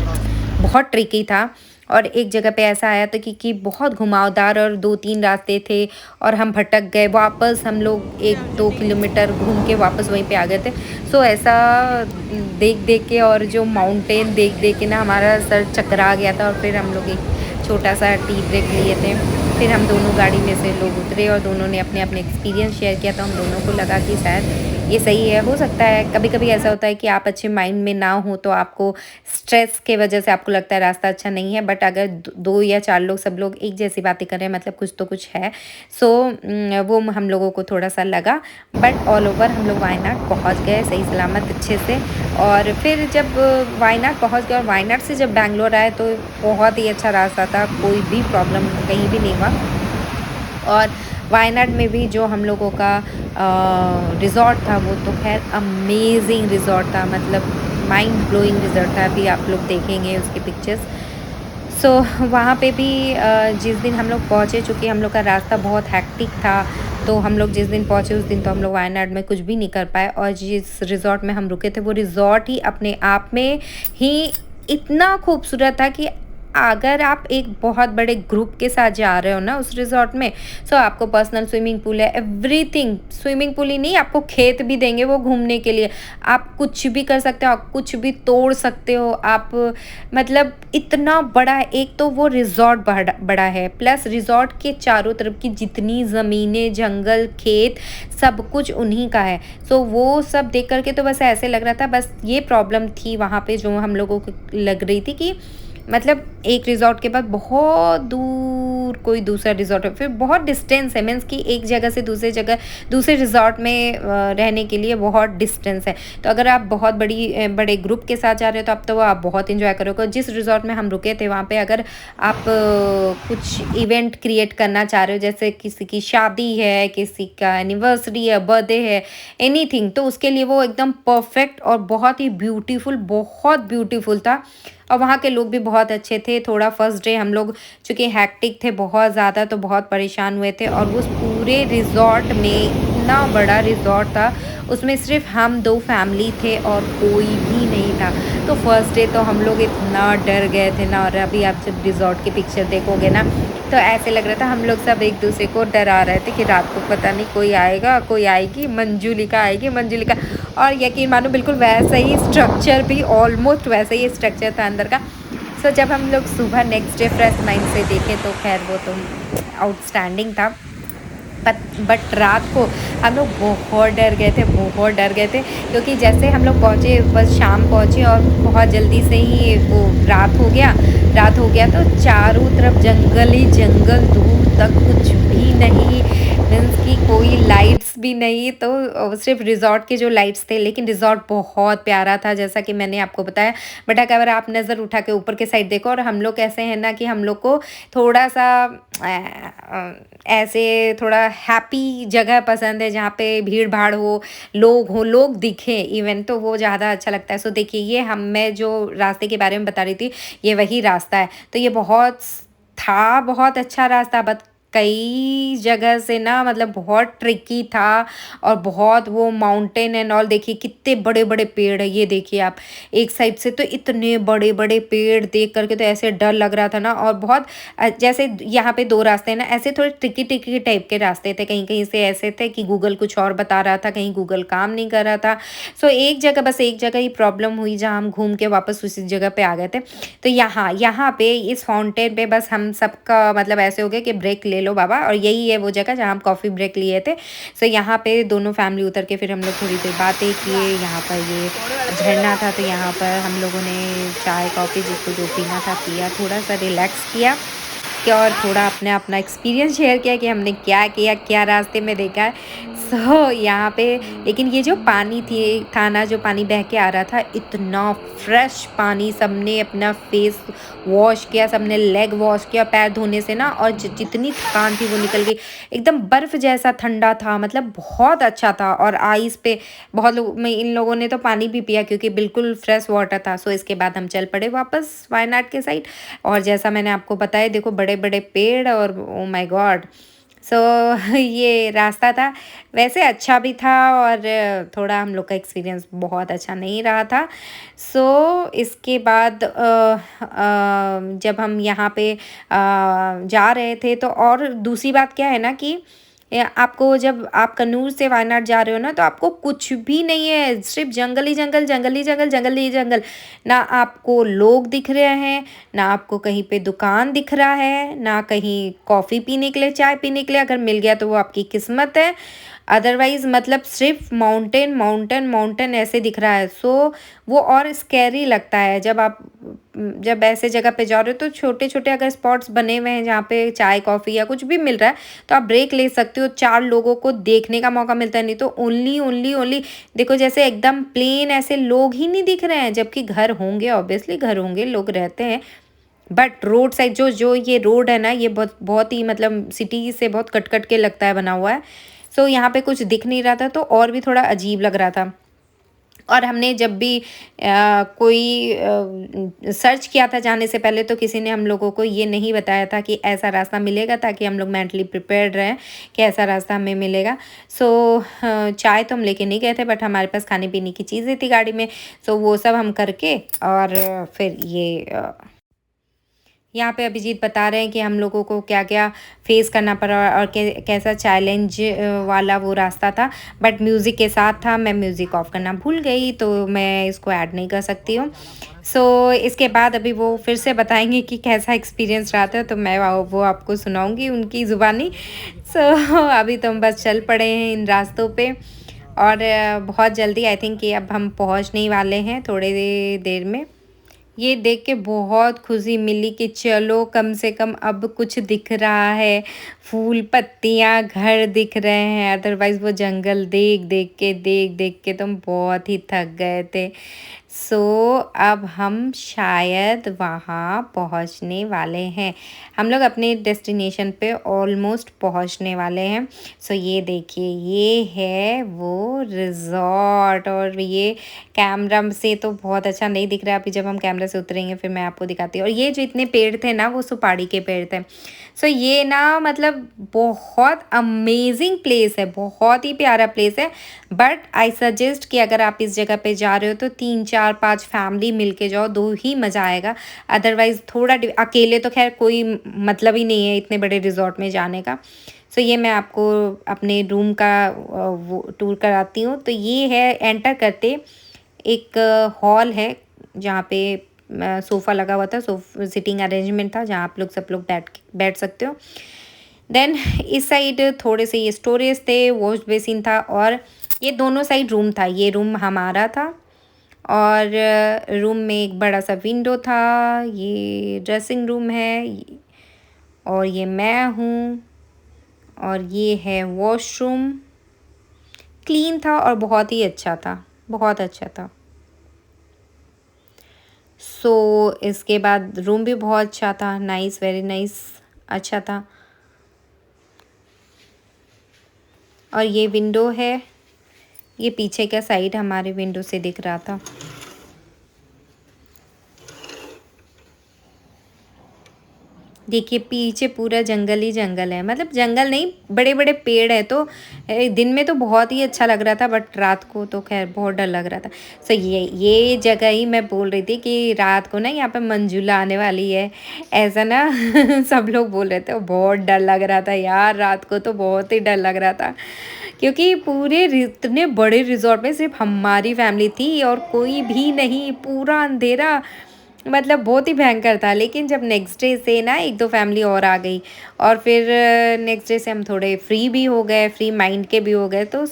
बहुत ट्रिकी था। और एक जगह पे ऐसा आया था कि बहुत घुमावदार और 2-3 रास्ते थे और हम भटक गए। वापस हम लोग 1-2 किलोमीटर घूम के वापस वहीं पे आ गए थे। सो ऐसा देख-देख के और जो माउंटेन देख-देख के ना हमारा सर चकरा गया था और फिर हम लोग एक छोटा-सा टी ब्रेक लिए थे। फिर हम दोनों गाड़ी में से लोग उतरे और दोनों ने अपने-अपने एक्सपीरियंस शेयर किया, तो हम दोनों को लगा कि शायद ये सही है। हो सकता है कभी-कभी ऐसा होता है कि आप अच्छे माइंड में ना हो, तो आपको स्ट्रेस के वजह से आपको लगता है रास्ता अच्छा नहीं है, बट अगर 2 या 4 लोग सब लोग एक जैसी बातें कर रहे हैं मतलब कुछ तो कुछ है। सो वो हम लोगों को थोड़ा-सा लगा, बट ऑल ओवर हम लोग वायनाड पहुँच गए सही सलामत अच्छे से। और फिर जब वायनाड पहुँच गए और वायनाड से जब बैंगलोर आए तो बहुत ही अच्छा रास्ता था, कोई भी प्रॉब्लम कहीं भी नहीं हुआ। और वायनाड में भी जो हम लोगों का रिज़ॉर्ट था वो तो ख़ैर अमेज़िंग रिज़ॉर्ट था, मतलब माइंड ब्लोइंग रिज़ॉर्ट था। अभी आप लोग देखेंगे उसकी पिक्चर्स। सो वहाँ पे भी जिस दिन हम लोग पहुँचे, चूँकि हम लोग का रास्ता बहुत हेक्टिक था, तो हम लोग जिस दिन पहुँचे उस दिन तो हम लोग वायनाड में कुछ भी नहीं कर पाए। और जिस रिज़ॉर्ट में हम रुके थे वो रिज़ॉर्ट ही अपने आप में ही इतना खूबसूरत था कि अगर आप एक बहुत बड़े ग्रुप के साथ जा रहे हो ना उस रिज़ॉर्ट में, सो आपको पर्सनल स्विमिंग पूल है, एवरीथिंग। स्विमिंग पूल ही नहीं, आपको खेत भी देंगे वो घूमने के लिए। आप कुछ भी कर सकते हो, आप कुछ भी तोड़ सकते हो आप, मतलब इतना बड़ा है। एक तो वो रिज़ॉर्ट बड़ा है, प्लस रिज़ॉर्ट के चारों तरफ की जितनी ज़मीनें, जंगल, खेत, सब कुछ उन्हीं का है। सो वो सब देख कर के तो बस ऐसे लग रहा था, बस ये प्रॉब्लम थी वहाँ पे जो हम लोगों को लग रही थी कि मतलब एक रिज़ॉर्ट के बाद बहुत दूर कोई दूसरा रिज़ॉर्ट है, फिर बहुत डिस्टेंस है, मीन्स कि एक जगह से दूसरी जगह, दूसरे रिज़ॉर्ट में रहने के लिए बहुत डिस्टेंस है। तो अगर आप बहुत बड़े ग्रुप के साथ जा रहे हो तो अब तो आप बहुत एंजॉय करोगे। जिस रिज़ॉर्ट में हम रुके थे वहाँ पे अगर आप कुछ इवेंट क्रिएट करना चाह रहे हो, जैसे किसी की शादी है, किसी का एनिवर्सरी है, बर्थडे है, एनीथिंग, तो उसके लिए वो एकदम परफेक्ट और बहुत ही बहुत ब्यूटीफुल था। और वहाँ के लोग भी बहुत अच्छे थे। थोड़ा फर्स्ट डे हम लोग चूँकि हेक्टिक थे बहुत ज़्यादा, तो बहुत परेशान हुए थे। और उस पूरे रिज़ॉर्ट में, इतना बड़ा रिज़ॉर्ट था, उसमें सिर्फ हम 2 फैमिली थे और कोई भी नहीं था। तो फर्स्ट डे तो हम लोग इतना डर गए थे ना, और अभी आप जब रिज़ॉर्ट की पिक्चर देखोगे ना तो ऐसे लग रहा था हम लोग सब एक दूसरे को डरा रहे थे कि रात को पता नहीं कोई आएगा, कोई आएगी, मंजुलिका आएगी, मंजुलिका। और यकीन मानो बिल्कुल वैसा ही स्ट्रक्चर भी, ऑलमोस्ट वैसा ही स्ट्रक्चर था अंदर का। सो जब हम लोग सुबह नेक्स्ट डे फ्रेश माइंड से देखे तो खैर वो तो आउटस्टैंडिंग था। बट रात को हम लोग बहुत डर गए थे, क्योंकि जैसे हम लोग पहुँचे, बस शाम पहुँचे और बहुत जल्दी से ही वो रात हो गया तो चारों तरफ जंगल ही जंगल, दूर तक कुछ भी नहीं, मीन्स कि कोई लाइट्स भी नहीं, तो सिर्फ रिज़ॉर्ट के जो लाइट्स थे। लेकिन रिज़ॉर्ट बहुत प्यारा था जैसा कि मैंने आपको बताया। बट अगर आप नज़र उठा के ऊपर के साइड देखो, और हम लोग कैसे हैं ना कि हम लोग को थोड़ा सा ऐसे थोड़ा हैप्पी जगह पसंद है जहाँ पे भीड़ भाड़ हो, लोग दिखें इवन, तो वो ज़्यादा अच्छा लगता है। सो देखिए, ये मैं जो रास्ते के बारे में बता रही थी, ये वही रास्ता है। तो ये बहुत अच्छा रास्ता, बट कई जगह से ना मतलब बहुत ट्रिकी था, और बहुत वो माउंटेन एंड ऑल। देखिए कितने बड़े बड़े पेड़ है, ये देखिए आप, एक साइड से तो इतने बड़े बड़े पेड़ देख करके तो ऐसे डर लग रहा था ना। और बहुत जैसे यहाँ पे 2 रास्ते हैं ना, ऐसे थोड़े ट्रिकी ट्रिकी टाइप के रास्ते थे, कहीं कहीं से ऐसे थे कि गूगल कुछ और बता रहा था, कहीं गूगल काम नहीं कर रहा था। सो एक जगह ही प्रॉब्लम हुई जहाँ हम घूम के वापस उसी जगह पे आ गए थे। तो यहाँ पे इस फाउंटेन पे बस हम सबका मतलब ऐसे हो गया कि ब्रेक ले लो बाबा, और यही है वो जगह जहाँ हम कॉफ़ी ब्रेक लिए थे। सो यहाँ पे दोनों फैमिली उतर के फिर हम लोग थोड़ी देर बातें किए। यहाँ पर ये झरना था, तो यहाँ पर हम लोगों ने चाय कॉफ़ी जिसको जो पीना था पिया, थोड़ा सा रिलैक्स किया और थोड़ा अपने अपना एक्सपीरियंस शेयर किया कि हमने क्या किया, क्या रास्ते में देखा है। सो यहाँ पे लेकिन ये जो पानी था ना, जो पानी बह के आ रहा था, इतना फ्रेश पानी, सबने अपना फेस वॉश किया, सबने लेग वॉश किया पैर धोने से ना, और जितनी थकान थी वो निकल गई। एकदम बर्फ़ जैसा ठंडा था, मतलब बहुत अच्छा था। और आइस पे बहुत लोग इन लोगों ने तो पानी भी पिया क्योंकि बिल्कुल फ्रेश वाटर था। सो इसके बाद हम चल पड़े वापस वायनाड के साइड। और जैसा मैंने आपको बताया, देखो बड़े बड़े पेड़, और ओ माय गॉड, सो ये रास्ता था, वैसे अच्छा भी था और थोड़ा हम लोग का एक्सपीरियंस बहुत अच्छा नहीं रहा था। सो इसके बाद जब हम यहाँ पे जा रहे थे तो और दूसरी बात क्या है ना कि आपको जब आप कन्नूर से वायनाड जा रहे हो ना तो आपको कुछ भी नहीं है, सिर्फ जंगल ही जंगल, जंगल ही जंगल, जंगल ही जंगल। ना आपको लोग दिख रहे हैं, ना आपको कहीं पे दुकान दिख रहा है, ना कहीं कॉफ़ी पीने के लिए, चाय पीने के लिए, अगर मिल गया तो वो आपकी किस्मत है। अदरवाइज़ मतलब सिर्फ माउंटेन माउंटेन माउंटेन ऐसे दिख रहा है। सो वो और स्कैरी लगता है जब आप जब ऐसे जगह पे जा रहे हो तो छोटे छोटे अगर स्पॉट्स बने हुए हैं जहाँ पे चाय कॉफ़ी या कुछ भी मिल रहा है तो आप ब्रेक ले सकते हो, चार लोगों को देखने का मौका मिलता है। नहीं तो ओनली ओनली ओनली देखो जैसे एकदम प्लेन ऐसे लोग ही नहीं दिख रहे हैं, जबकि घर होंगे, ऑब्वियसली घर होंगे, लोग रहते हैं। बट रोड साइड जो जो ये रोड है ना, ये बहुत बहुत ही मतलब सिटी से बहुत कट कट के लगता है बना हुआ है। सो यहाँ पे कुछ दिख नहीं रहा था तो और भी थोड़ा अजीब लग रहा था। और हमने जब भी कोई सर्च किया था जाने से पहले तो किसी ने हम लोगों को ये नहीं बताया था कि ऐसा रास्ता मिलेगा, ताकि हम लोग मेंटली प्रिपेयर्ड रहें कि ऐसा रास्ता हमें मिलेगा। सो चाय तो हम लेके नहीं गए थे, बट हमारे पास खाने पीने की चीज़ें थी गाड़ी में। सो वो सब हम करके और फिर ये यहाँ पे अभिजीत बता रहे हैं कि हम लोगों को क्या क्या फेस करना पड़ा और कैसा चैलेंज वाला वो रास्ता था। बट म्यूज़िक के साथ था, मैं म्यूज़िक ऑफ करना भूल गई तो मैं इसको ऐड नहीं कर सकती हूँ। सो इसके बाद अभी वो फिर से बताएंगे कि कैसा एक्सपीरियंस रहा था, तो मैं वो आपको सुनाऊंगी उनकी ज़ुबानी। सो अभी तो हम बस चल पड़े हैं इन रास्तों पे और बहुत जल्दी आई थिंक कि अब हम पहुँचने ही वाले हैं थोड़ी देर में। ये देख के बहुत खुशी मिली कि चलो कम से कम अब कुछ दिख रहा है, फूल पत्तियाँ घर दिख रहे हैं। अदरवाइज़ वो जंगल देख देख के तुम बहुत ही थक गए थे। सो अब हम शायद वहाँ पहुँचने वाले हैं, हम लोग अपने डेस्टिनेशन पे ऑलमोस्ट पहुँचने वाले हैं। सो ये देखिए ये है वो रिज़ॉर्ट और ये कैमरा से तो बहुत अच्छा नहीं दिख रहा है। अभी जब हम कैमरा से उतरेंगे फिर मैं आपको दिखाती हूँ। और ये जो इतने पेड़ थे ना वो सुपारी के पेड़ थे। सो ये ना मतलब बहुत अमेजिंग प्लेस है, बहुत ही प्यारा प्लेस है। बट आई सजेस्ट कि अगर आप इस जगह पे जा रहे हो तो 3 4 5 फैमिली मिल के जाओ, दो ही मज़ा आएगा। अदरवाइज़ थोड़ा अकेले तो खैर कोई मतलब ही नहीं है इतने बड़े रिजॉर्ट में जाने का। सो ये मैं आपको अपने रूम का वो टूर कराती हूँ। तो ये है एंटर करते एक हॉल है जहाँ पे सोफ़ा लगा हुआ था, सिटिंग अरेंजमेंट था जहाँ आप लोग सब लोग बैठ सकते हो। देन इस साइड थोड़े से ये स्टोरेज थे, वॉश बेसिन था और ये दोनों साइड रूम था। ये रूम हमारा था और रूम में एक बड़ा सा विंडो था। ये ड्रेसिंग रूम है और ये मैं हूँ और ये है वॉशरूम। क्लीन था और बहुत ही अच्छा था, बहुत अच्छा था। सो इसके बाद रूम भी बहुत अच्छा था, नाइस, वेरी नाइस, अच्छा था। और ये विंडो है, ये पीछे का साइड हमारे विंडो से दिख रहा था। देखिए पीछे पूरा जंगल ही जंगल है, मतलब जंगल नहीं बड़े बड़े पेड़ है। तो दिन में तो बहुत ही अच्छा लग रहा था, बट रात को तो खैर बहुत डर लग रहा था। सो ये जगह ही मैं बोल रही थी कि रात को ना यहाँ पे मंजूला आने वाली है, ऐसा ना सब लोग बोल रहे थे। बहुत डर लग रहा था यार, रात को तो बहुत ही डर लग रहा था, क्योंकि पूरे इतने बड़े रिजॉर्ट में सिर्फ हमारी फैमिली थी और कोई भी नहीं, पूरा अंधेरा, मतलब बहुत ही भयंकर था। लेकिन जब नेक्स्ट डे से ना एक दो फैमिली और आ गई और फिर नेक्स्ट डे से हम थोड़े फ्री भी हो गए, फ्री माइंड के भी हो गए। तो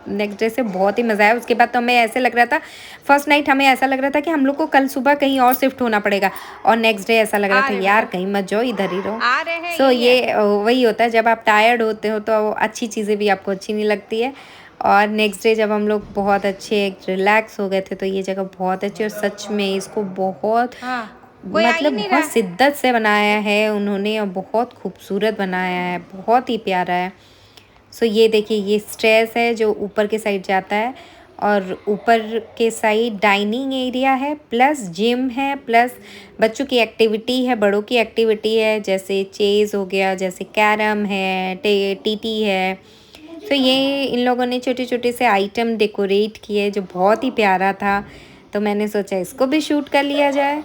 नेक्स्ट डे से बहुत ही मज़ा आया। उसके बाद तो हमें ऐसे लग रहा था, फर्स्ट नाइट हमें ऐसा लग रहा था कि हम लोग को कल सुबह कहीं और शिफ्ट होना पड़ेगा, और नेक्स्ट डे ऐसा लग रहा था यार कहीं मत जाओ, इधर ही रहो। सो ये वही होता है जब आप टायर्ड होते हो तो अच्छी चीज़ें भी आपको अच्छी नहीं लगती है। और नेक्स्ट डे जब हम लोग बहुत अच्छे रिलैक्स हो गए थे तो ये जगह बहुत अच्छी, और सच में इसको बहुत मतलब बहुत शिद्दत से बनाया है उन्होंने और बहुत खूबसूरत बनाया है, बहुत ही प्यारा है। सो ये देखिए ये स्टेयर्स है जो ऊपर के साइड जाता है और ऊपर के साइड डाइनिंग एरिया है, प्लस जिम है, प्लस बच्चों की एक्टिविटी है, बड़ों की एक्टिविटी है, जैसे चेस हो गया, जैसे कैरम है, टीटी है। तो ये इन लोगों ने छोटे छोटे से आइटम डेकोरेट किए जो बहुत ही प्यारा था, तो मैंने सोचा इसको भी शूट कर लिया जाए।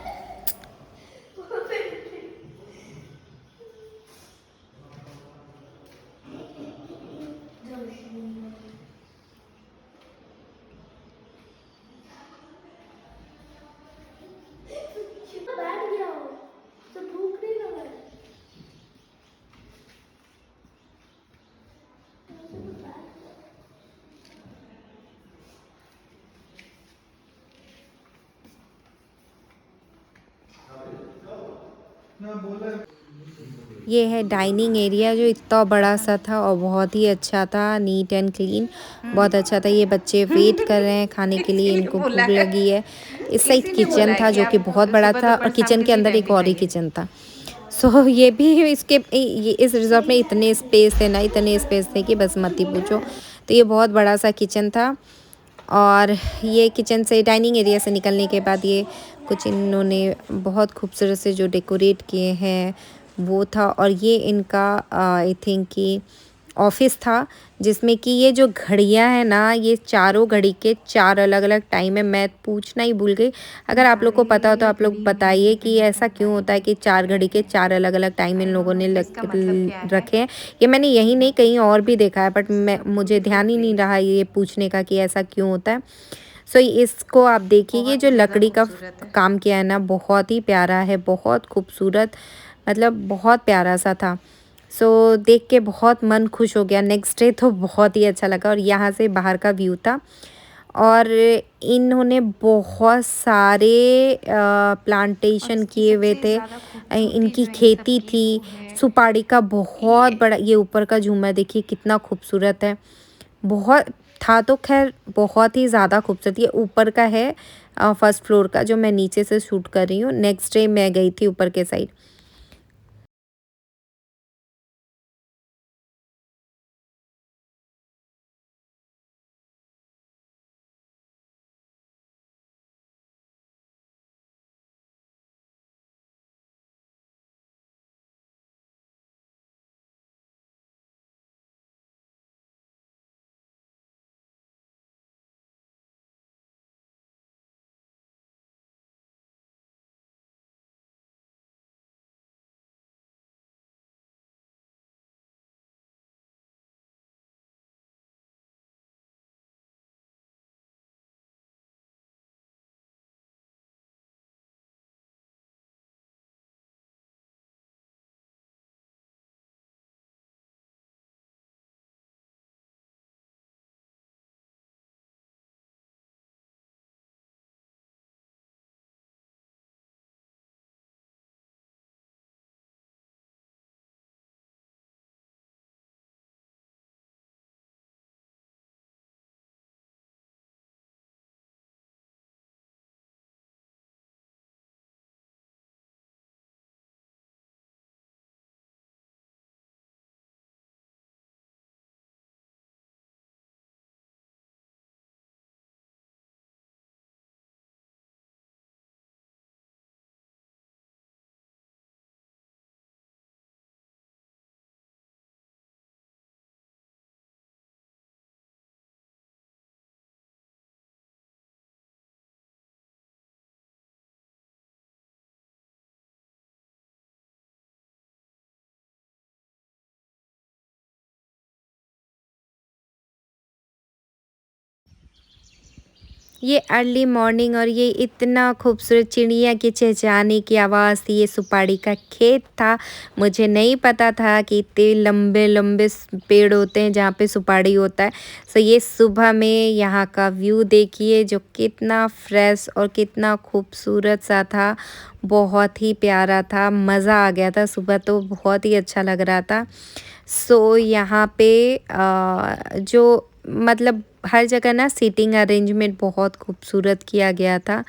ये है डाइनिंग एरिया जो इतना बड़ा सा था और बहुत ही अच्छा था, नीट एंड क्लीन, बहुत अच्छा था। ये बच्चे वेट कर रहे हैं खाने के लिए, इनको भूख लगी है। इस साइड किचन था जो कि बहुत बड़ा था और किचन के अंदर एक और ही किचन था। सो ये भी इस रिजॉर्ट में इतने स्पेस थे ना, इतने स्पेस थे कि बस मत ही पूछो। तो ये बहुत बड़ा सा किचन था और ये किचन से डाइनिंग एरिया से निकलने के बाद ये कुछ इन्होंने बहुत खूबसूरत से जो डेकोरेट किए हैं वो था। और ये इनका आई थिंक कि ऑफिस था, जिसमें कि ये जो घड़ियां है ना, ये चारों घड़ी के 4 अलग अलग टाइम है। मैं पूछना ही भूल गई, अगर आप लोग को पता हो तो आप लोग बताइए कि ऐसा क्यों होता है कि 4 घड़ी के 4 अलग अलग टाइम इन लोगों ने रखे हैं। ये मैंने यही नहीं कहीं और भी देखा है, बट मुझे ध्यान ही नहीं रहा ये पूछने का कि ऐसा क्यों होता है। सो इसको आप देखिए, ये जो लकड़ी का काम किया है ना, बहुत ही प्यारा है, बहुत खूबसूरत, मतलब बहुत प्यारा सा था। सो देख के बहुत मन खुश हो गया। नेक्स्ट डे तो बहुत ही अच्छा लगा और यहाँ से बाहर का व्यू था। और इन्होंने बहुत सारे प्लांटेशन किए हुए थे, इनकी खेती थी सुपारी का, बहुत बड़ा। ये ऊपर का झूमर देखिए कितना खूबसूरत है, बहुत था तो खैर बहुत ही ज़्यादा खूबसूरत। ये ऊपर का है फर्स्ट फ्लोर का, जो मैं नीचे से शूट कर रही हूँ। नेक्स्ट डे मैं गई थी ऊपर के साइड। ये अर्ली मॉर्निंग और ये इतना खूबसूरत चिड़िया की चहचहाने की आवाज़ थी। ये सुपारी का खेत था, मुझे नहीं पता था कि इतने लंबे लंबे पेड़ होते हैं जहाँ पे सुपारी होता है। सो ये सुबह में यहाँ का व्यू देखिए जो कितना फ्रेश और कितना खूबसूरत सा था, बहुत ही प्यारा था, मज़ा आ गया था। सुबह तो बहुत ही अच्छा लग रहा था। सो यहाँ पे जो मतलब हर जगह ना सीटिंग अरेंजमेंट बहुत खूबसूरत किया गया था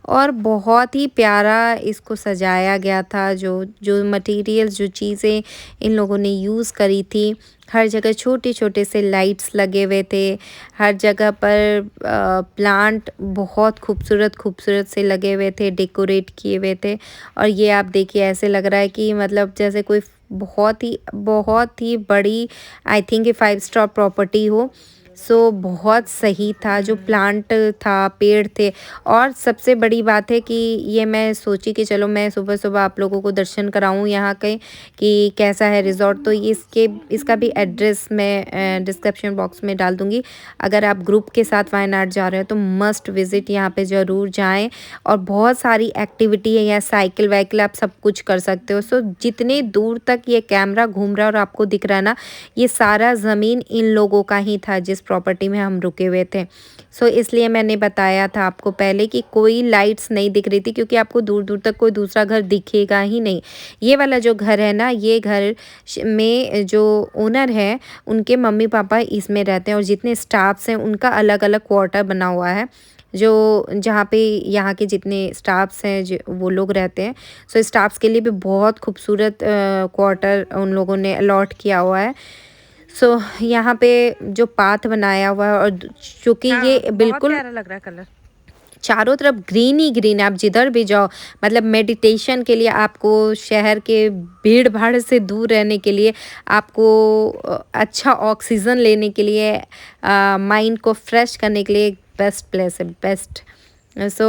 और बहुत ही प्यारा इसको सजाया गया था। जो जो मटेरियल्स, जो चीज़ें इन लोगों ने यूज़ करी थी, हर जगह छोटे-छोटे से लाइट्स लगे हुए थे। हर जगह पर प्लांट बहुत खूबसूरत से लगे हुए थे, डेकोरेट किए हुए थे। और ये आप देखिए, ऐसे लग रहा है कि मतलब जैसे कोई बहुत ही बड़ी, आई थिंक, 5 स्टार प्रॉपर्टी हो। सो बहुत सही था जो प्लांट था, पेड़ थे। और सबसे बड़ी बात है कि ये मैं सोची कि चलो मैं सुबह-सुबह आप लोगों को दर्शन कराऊँ यहाँ के कि कैसा है रिज़ॉर्ट। तो ये इसका भी एड्रेस मैं डिस्क्रिप्शन बॉक्स में डाल दूँगी। अगर आप ग्रुप के साथ वायनाड जा रहे हो तो मस्ट विज़िट यहाँ पे ज़रूर जाएँ। और बहुत सारी एक्टिविटी है यहाँ, साइकिल वाइकिल आप सब कुछ कर सकते हो। सो जितने दूर तक ये कैमरा घूम रहा है और आपको दिख रहा है ना, ये सारा ज़मीन इन लोगों का ही था जिस प्रॉपर्टी में हम रुके हुए थे। सो इसलिए मैंने बताया था आपको पहले कि कोई लाइट्स नहीं दिख रही थी, क्योंकि आपको दूर-दूर तक कोई दूसरा घर दिखेगा ही नहीं। ये वाला जो घर है ना, ये घर में जो ओनर है, उनके मम्मी-पापा इसमें रहते हैं और जितने स्टाफ्स हैं उनका अलग-अलग क्वार्टर बना हुआ है। जो जहाँ पे यहाँ के जितने स्टाफ्स हैं वो लोग रहते हैं। सो स्टाफ्स के लिए भी बहुत खूबसूरत क्वार्टर उन लोगों ने अलॉट किया हुआ है। सो यहाँ पे जो पाथ बनाया हुआ है, और चूँकि ये बिल्कुल प्यारा लग रहा है कलर, चारों तरफ ग्रीन ही ग्रीन है। आप जिधर भी जाओ, मतलब मेडिटेशन के लिए आपको, शहर के भीड़ भाड़ से दूर रहने के लिए आपको, अच्छा ऑक्सीजन लेने के लिए, माइंड को फ्रेश करने के लिए एक बेस्ट प्लेस है, बेस्ट। सो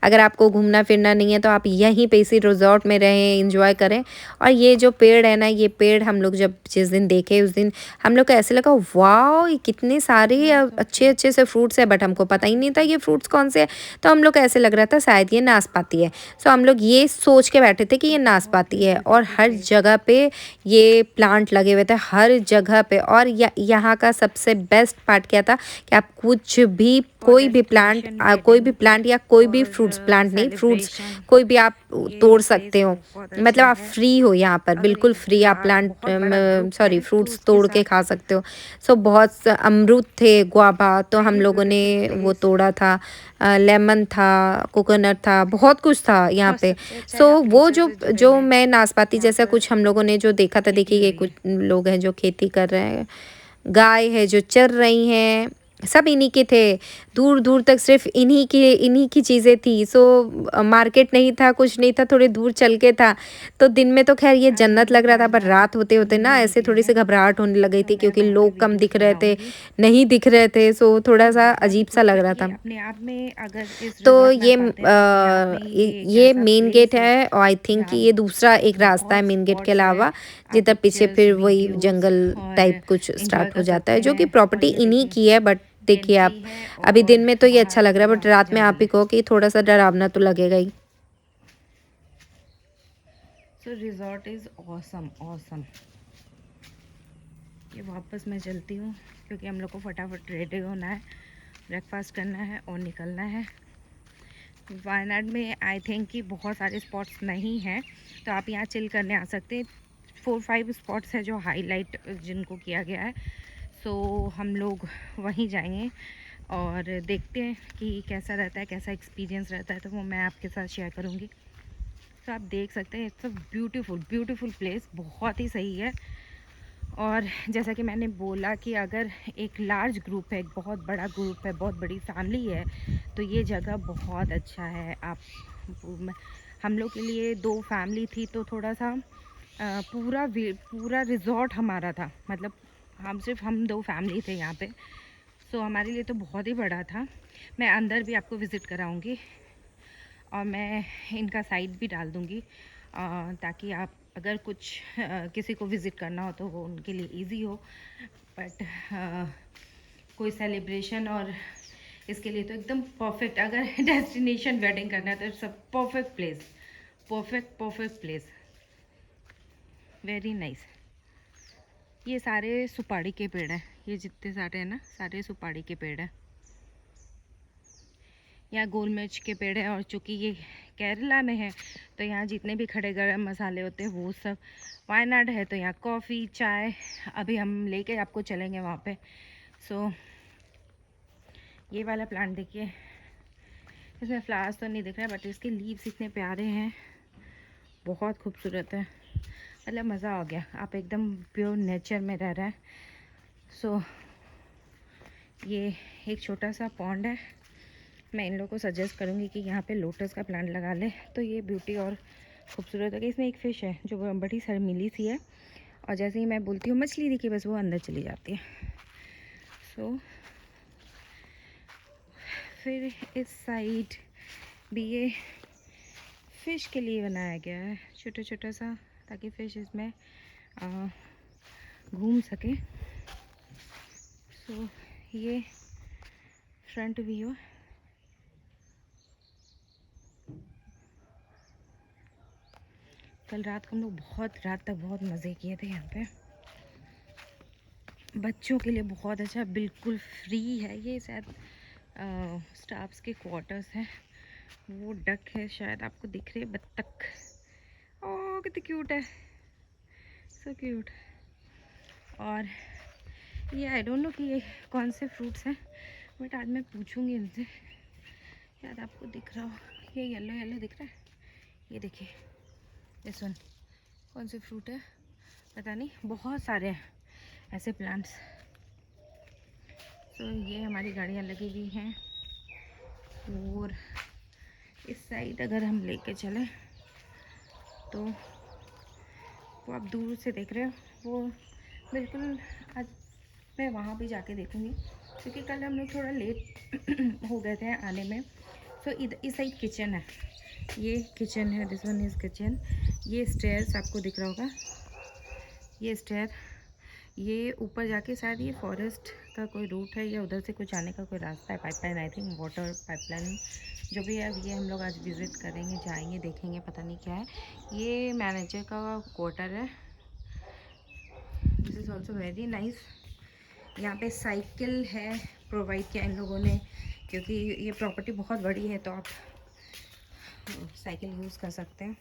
अगर आपको घूमना फिरना नहीं है तो आप यहीं पे इसी रिजॉर्ट में रहें, एंजॉय करें। और ये जो पेड़ है ना, ये पेड़ हम लोग जब जिस दिन देखे उस दिन हम लोग को ऐसे लगा, वाओ ये कितने सारे अच्छे से फ्रूट्स है। बट हमको पता ही नहीं था ये फ्रूट्स कौन से हैं। तो हम लोग को ऐसे लग रहा था शायद ये नाशपाती है। सो हम लोग ये सोच के बैठे थे कि ये नाशपाती है। और हर जगह पे ये प्लांट लगे हुए थे, हर जगह पे। और यहाँ का सबसे बेस्ट पार्ट क्या था कि आप कुछ भी, कोई भी प्लांट या कोई भी फ्रूट्स, प्लांट नहीं, फ्रूट्स कोई भी आप तोड़ सकते हो। मतलब आप फ्री हो यहाँ पर, बिल्कुल फ्री। आप सॉरी, फ्रूट्स तोड़ के खा सकते हो। सो बहुत अमरूद थे, गुआवा, तो हम लोगों ने वो तोड़ा था। लेमन था, कोकोनट था, बहुत कुछ था यहाँ पे। सो वो जो जो मैं नाशपाती जैसा कुछ हम लोगों ने जो देखा था, देखिए ये कुछ लोग हैं जो खेती कर रहे हैं, गाय है जो चर रही हैं, सब इन्हीं के थे। दूर दूर तक सिर्फ इन्हीं की चीज़ें थी। सो मार्केट नहीं था, कुछ नहीं था, थोड़े दूर चल के था। तो दिन में तो खैर ये जन्नत लग रहा था, पर रात होते होते ना ऐसे थोड़ी सी घबराहट होने लग गई थी, क्योंकि लोग कम दिख रहे थे, नहीं दिख रहे थे। सो थोड़ा सा अजीब सा लग रहा था। अपने आप में अगर इस तो रिजॉर्ट में आप आते हैं तो अपने आप में ये मेन गेट है। और आई थिंक कि ये दूसरा एक रास्ता है मेन गेट के अलावा, जिधर पीछे फिर वही जंगल टाइप कुछ स्टार्ट हो जाता है, जो कि प्रॉपर्टी इन्हीं की है। बट देखिए आप, अभी दिन में तो ये अच्छा लग रहा है, बट रात में आप ही कहो कि थोड़ा सा डरावना तो लगेगा ही। सो रिजॉर्ट इज़ ऑसम ऑसम। ये वापस मैं चलती हूँ क्योंकि हम लोग को फटाफट रेडी होना है, ब्रेकफास्ट करना है और निकलना है। वायनाड में आई थिंक कि बहुत सारे स्पॉट्स नहीं हैं, तो आप यहाँ चिल करने आ सकते हैं। 4-5 स्पॉट्स है जो हाईलाइट जिनको किया गया है। सो हम लोग वहीं जाएंगे और देखते हैं कि कैसा रहता है, कैसा एक्सपीरियंस रहता है, तो वो मैं आपके साथ शेयर करूँगी। तो आप देख सकते हैं, इट्स अ ब्यूटीफुल प्लेस, बहुत ही सही है। और जैसा कि मैंने बोला कि अगर एक लार्ज ग्रुप है, एक बहुत बड़ा ग्रुप है, बहुत बड़ी फैमिली है, तो ये जगह बहुत अच्छा है। हम लोग के लिए 2 फैमिली थी, तो थोड़ा सा पूरा रिजॉर्ट हमारा था, मतलब हम 2 फैमिली थे यहाँ पे। सो हमारे लिए तो बहुत ही बड़ा था। मैं अंदर भी आपको विज़िट कराऊंगी और मैं इनका साइट भी डाल दूंगी, ताकि आप अगर कुछ किसी को विज़िट करना हो तो वो उनके लिए इजी हो। बट कोई सेलिब्रेशन और इसके लिए तो एकदम परफेक्ट, अगर डेस्टिनेशन वेडिंग करना है तो it's a perfect place, perfect place, very nice. ये सारे सुपारी के पेड़ हैं, ये जितने सारे हैं ना, सारे सुपारी के पेड़ हैं। यहाँ गोल मिर्च के पेड़ हैं, और चूँकि ये केरला में है तो यहाँ जितने भी खड़े गरम मसाले होते हैं वो सब। वायनाड है तो यहाँ कॉफ़ी चाय, अभी हम लेके आपको चलेंगे वहाँ पे। सो ये वाला प्लांट देखिए, इसमें फ्लावर्स तो नहीं दिख रहा है बट इसके लीव्स इतने प्यारे हैं, बहुत खूबसूरत है। मतलब मज़ा आ गया, आप एकदम प्योर नेचर में रह रहे हैं। सो ये एक छोटा सा पॉन्ड है। मैं इन लोगों को सजेस्ट करूँगी कि यहाँ पे लोटस का प्लांट लगा ले, तो ये ब्यूटी और खूबसूरत होगी। इसमें एक फ़िश है जो बड़ी शर्मीली सी है, और जैसे ही मैं बोलती हूँ मछली देखिए बस वो अंदर चली जाती है। सो फिर इस साइड भी ये फ़िश के लिए बनाया गया है, छोटा छोटा सा, ताकि फ़िश इसमें घूम सके। सो ये फ्रंट व्यू। कल रात को हम लोग बहुत रात तक बहुत मज़े किए थे यहाँ पे। बच्चों के लिए बहुत अच्छा, बिल्कुल फ्री है। ये शायद स्टाफ्स के क्वार्टर्स हैं। वो डक है शायद, आपको दिख रही है बत्तख। ओह कितनी क्यूट है, सो क्यूट। और ये आई डोंट नो कि ये कौन से फ्रूट्स हैं, बट आज मैं पूछूंगी इनसे, शायद आपको दिख रहा हो। ये येलो येलो दिख रहा है, ये देखिए, ये सुन कौन से फ्रूट है पता नहीं, बहुत सारे हैं ऐसे प्लांट्स। तो ये हमारी गाड़ियाँ लगी हुई हैं। और इस साइड अगर हम लेके चलें तो वो आप दूर से देख रहे हो, वो बिल्कुल आज मैं वहाँ भी जाके देखूँगी, क्योंकि कल हम लोग थोड़ा लेट हो गए थे आने में। सो इस साइड किचन है, ये किचन है, दिस वन इज़ किचन। ये स्टेयर्स आपको दिख रहा होगा, ये स्टेयर, ये ऊपर जाके शायद ये फॉरेस्ट का कोई रूट है या उधर से कुछ आने का कोई रास्ता है, pipeline, I think water pipeline जो भी है। ये हम लोग आज विज़िट करेंगे, जाएंगे, देखेंगे, पता नहीं क्या है। ये मैनेजर का क्वार्टर है। This is also very nice. यहाँ पे साइकिल है, प्रोवाइड किया इन लोगों ने, क्योंकि ये प्रॉपर्टी बहुत बड़ी है तो आप साइकिल यूज़ कर सकते हैं।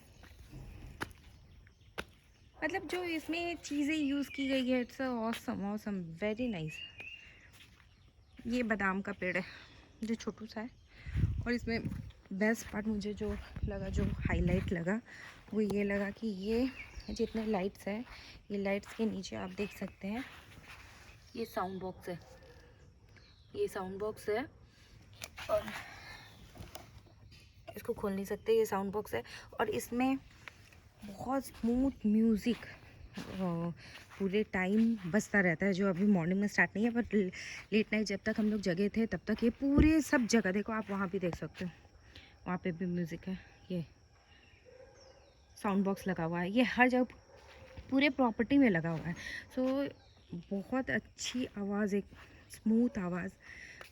मतलब जो इसमें चीज़ें यूज़ की गई है, it's awesome awesome, very nice. ये बादाम का पेड़ है जो छोटू सा है, और इसमें बेस्ट पार्ट मुझे जो लगा, जो हाईलाइट लगा, वो ये लगा कि ये जितने लाइट्स हैं, ये लाइट्स के नीचे आप देख सकते हैं ये साउंड बॉक्स है, ये साउंड बॉक्स है, और इसको खोल नहीं सकते, ये साउंड बॉक्स है। और इसमें बहुत स्मूथ म्यूज़िक पूरे टाइम बजता रहता है, जो अभी मॉर्निंग में स्टार्ट नहीं है, बट लेट नाइट जब तक हम लोग जगह थे तब तक ये पूरे सब जगह, देखो आप वहाँ भी देख सकते हो, वहाँ पे भी म्यूज़िक है। ये साउंड बॉक्स लगा हुआ है, ये हर जगह पूरे प्रॉपर्टी में लगा हुआ है। सो बहुत अच्छी आवाज़, एक स्मूथ आवाज़।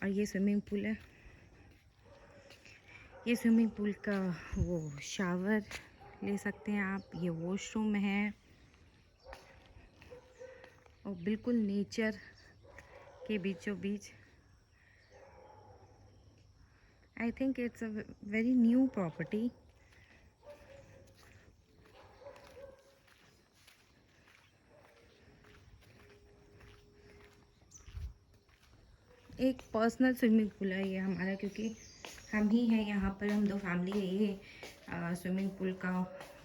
और ये स्विमिंग पूल है, ये स्विमिंग पूल का वो शावर ले सकते हैं आप। ये वॉशरूम है, और बिल्कुल नेचर के बीचों बीच। I think it's a very new property. एक पर्सनल स्विमिंग पूल है ये हमारा, क्योंकि हम ही हैं यहाँ पर, हम दो फैमिली है। ये स्विमिंग पूल का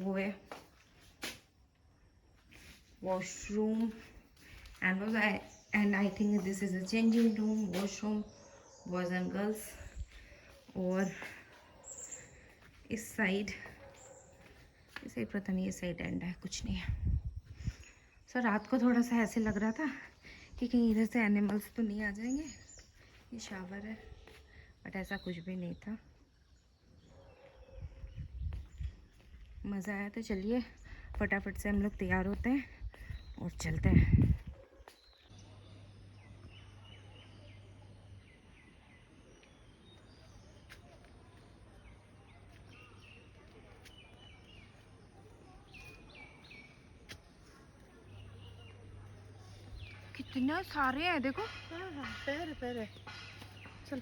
वो है washroom, and I think this is a changing room, washroom, boys and girls. और इस साइड पता नहीं, ये साइड एंड है, कुछ नहीं है। सो रात को थोड़ा सा ऐसे लग रहा था कि कहीं इधर से एनिमल्स तो नहीं आ जाएंगे। ये शावर है, बट ऐसा कुछ भी नहीं था। मज़ा आया, तो चलिए फटाफट से हम लोग तैयार होते हैं और चलते हैं। कितने सारे हैं देखो। हाँ हाँ, पैर पैर है, चल।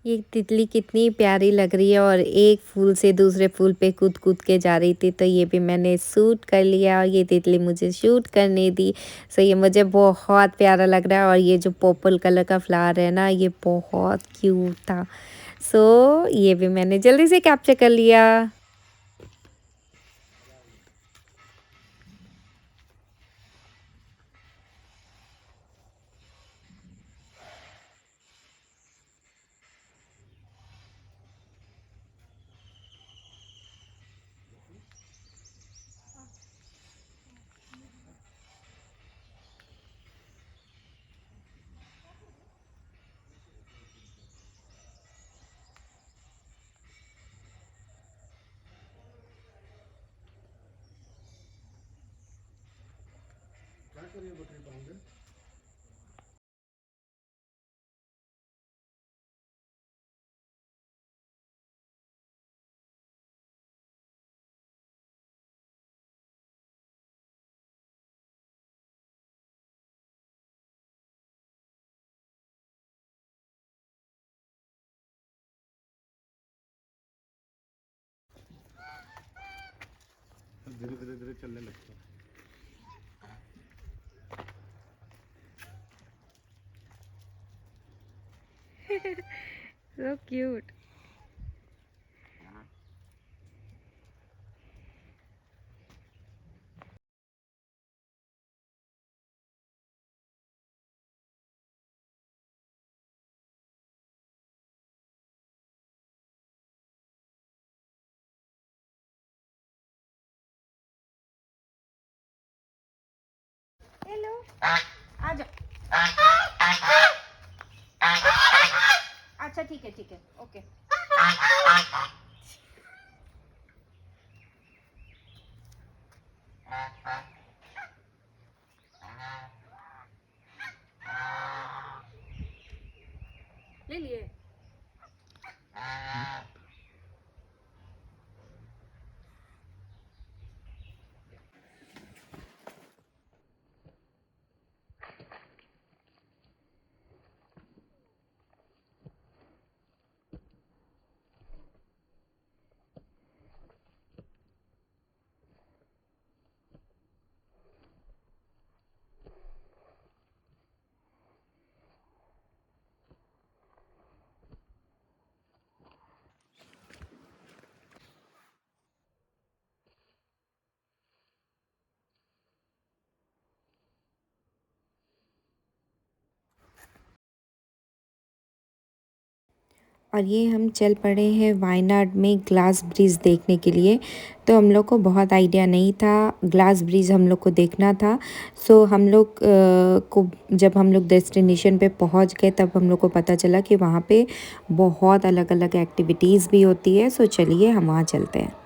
ये तितली कितनी प्यारी लग रही है और एक फूल से दूसरे फूल पे कूद कूद के जा रही थी, तो ये भी मैंने शूट कर लिया और ये तितली मुझे शूट करने दी। सो ये मुझे बहुत प्यारा लग रहा है और ये जो पर्पल कलर का फ्लावर है ना, ये बहुत क्यूट था। सो ये भी मैंने जल्दी से कैप्चर कर लिया। धीरे धीरे धीरे चलने लगता है। So cute. हेलो, आ जाओ। अच्छा ठीक है ओके। ले लिए। और ये हम चल पड़े हैं वायनाड में ग्लास ब्रिज देखने के लिए। तो हम लोग को बहुत आइडिया नहीं था, ग्लास ब्रिज हम लोग को देखना था। सो हम लोग को जब हम लोग डेस्टिनेशन पे पहुंच गए तब हम लोग को पता चला कि वहाँ पे बहुत अलग अलग एक्टिविटीज़ भी होती है। सो चलिए हम वहाँ चलते हैं।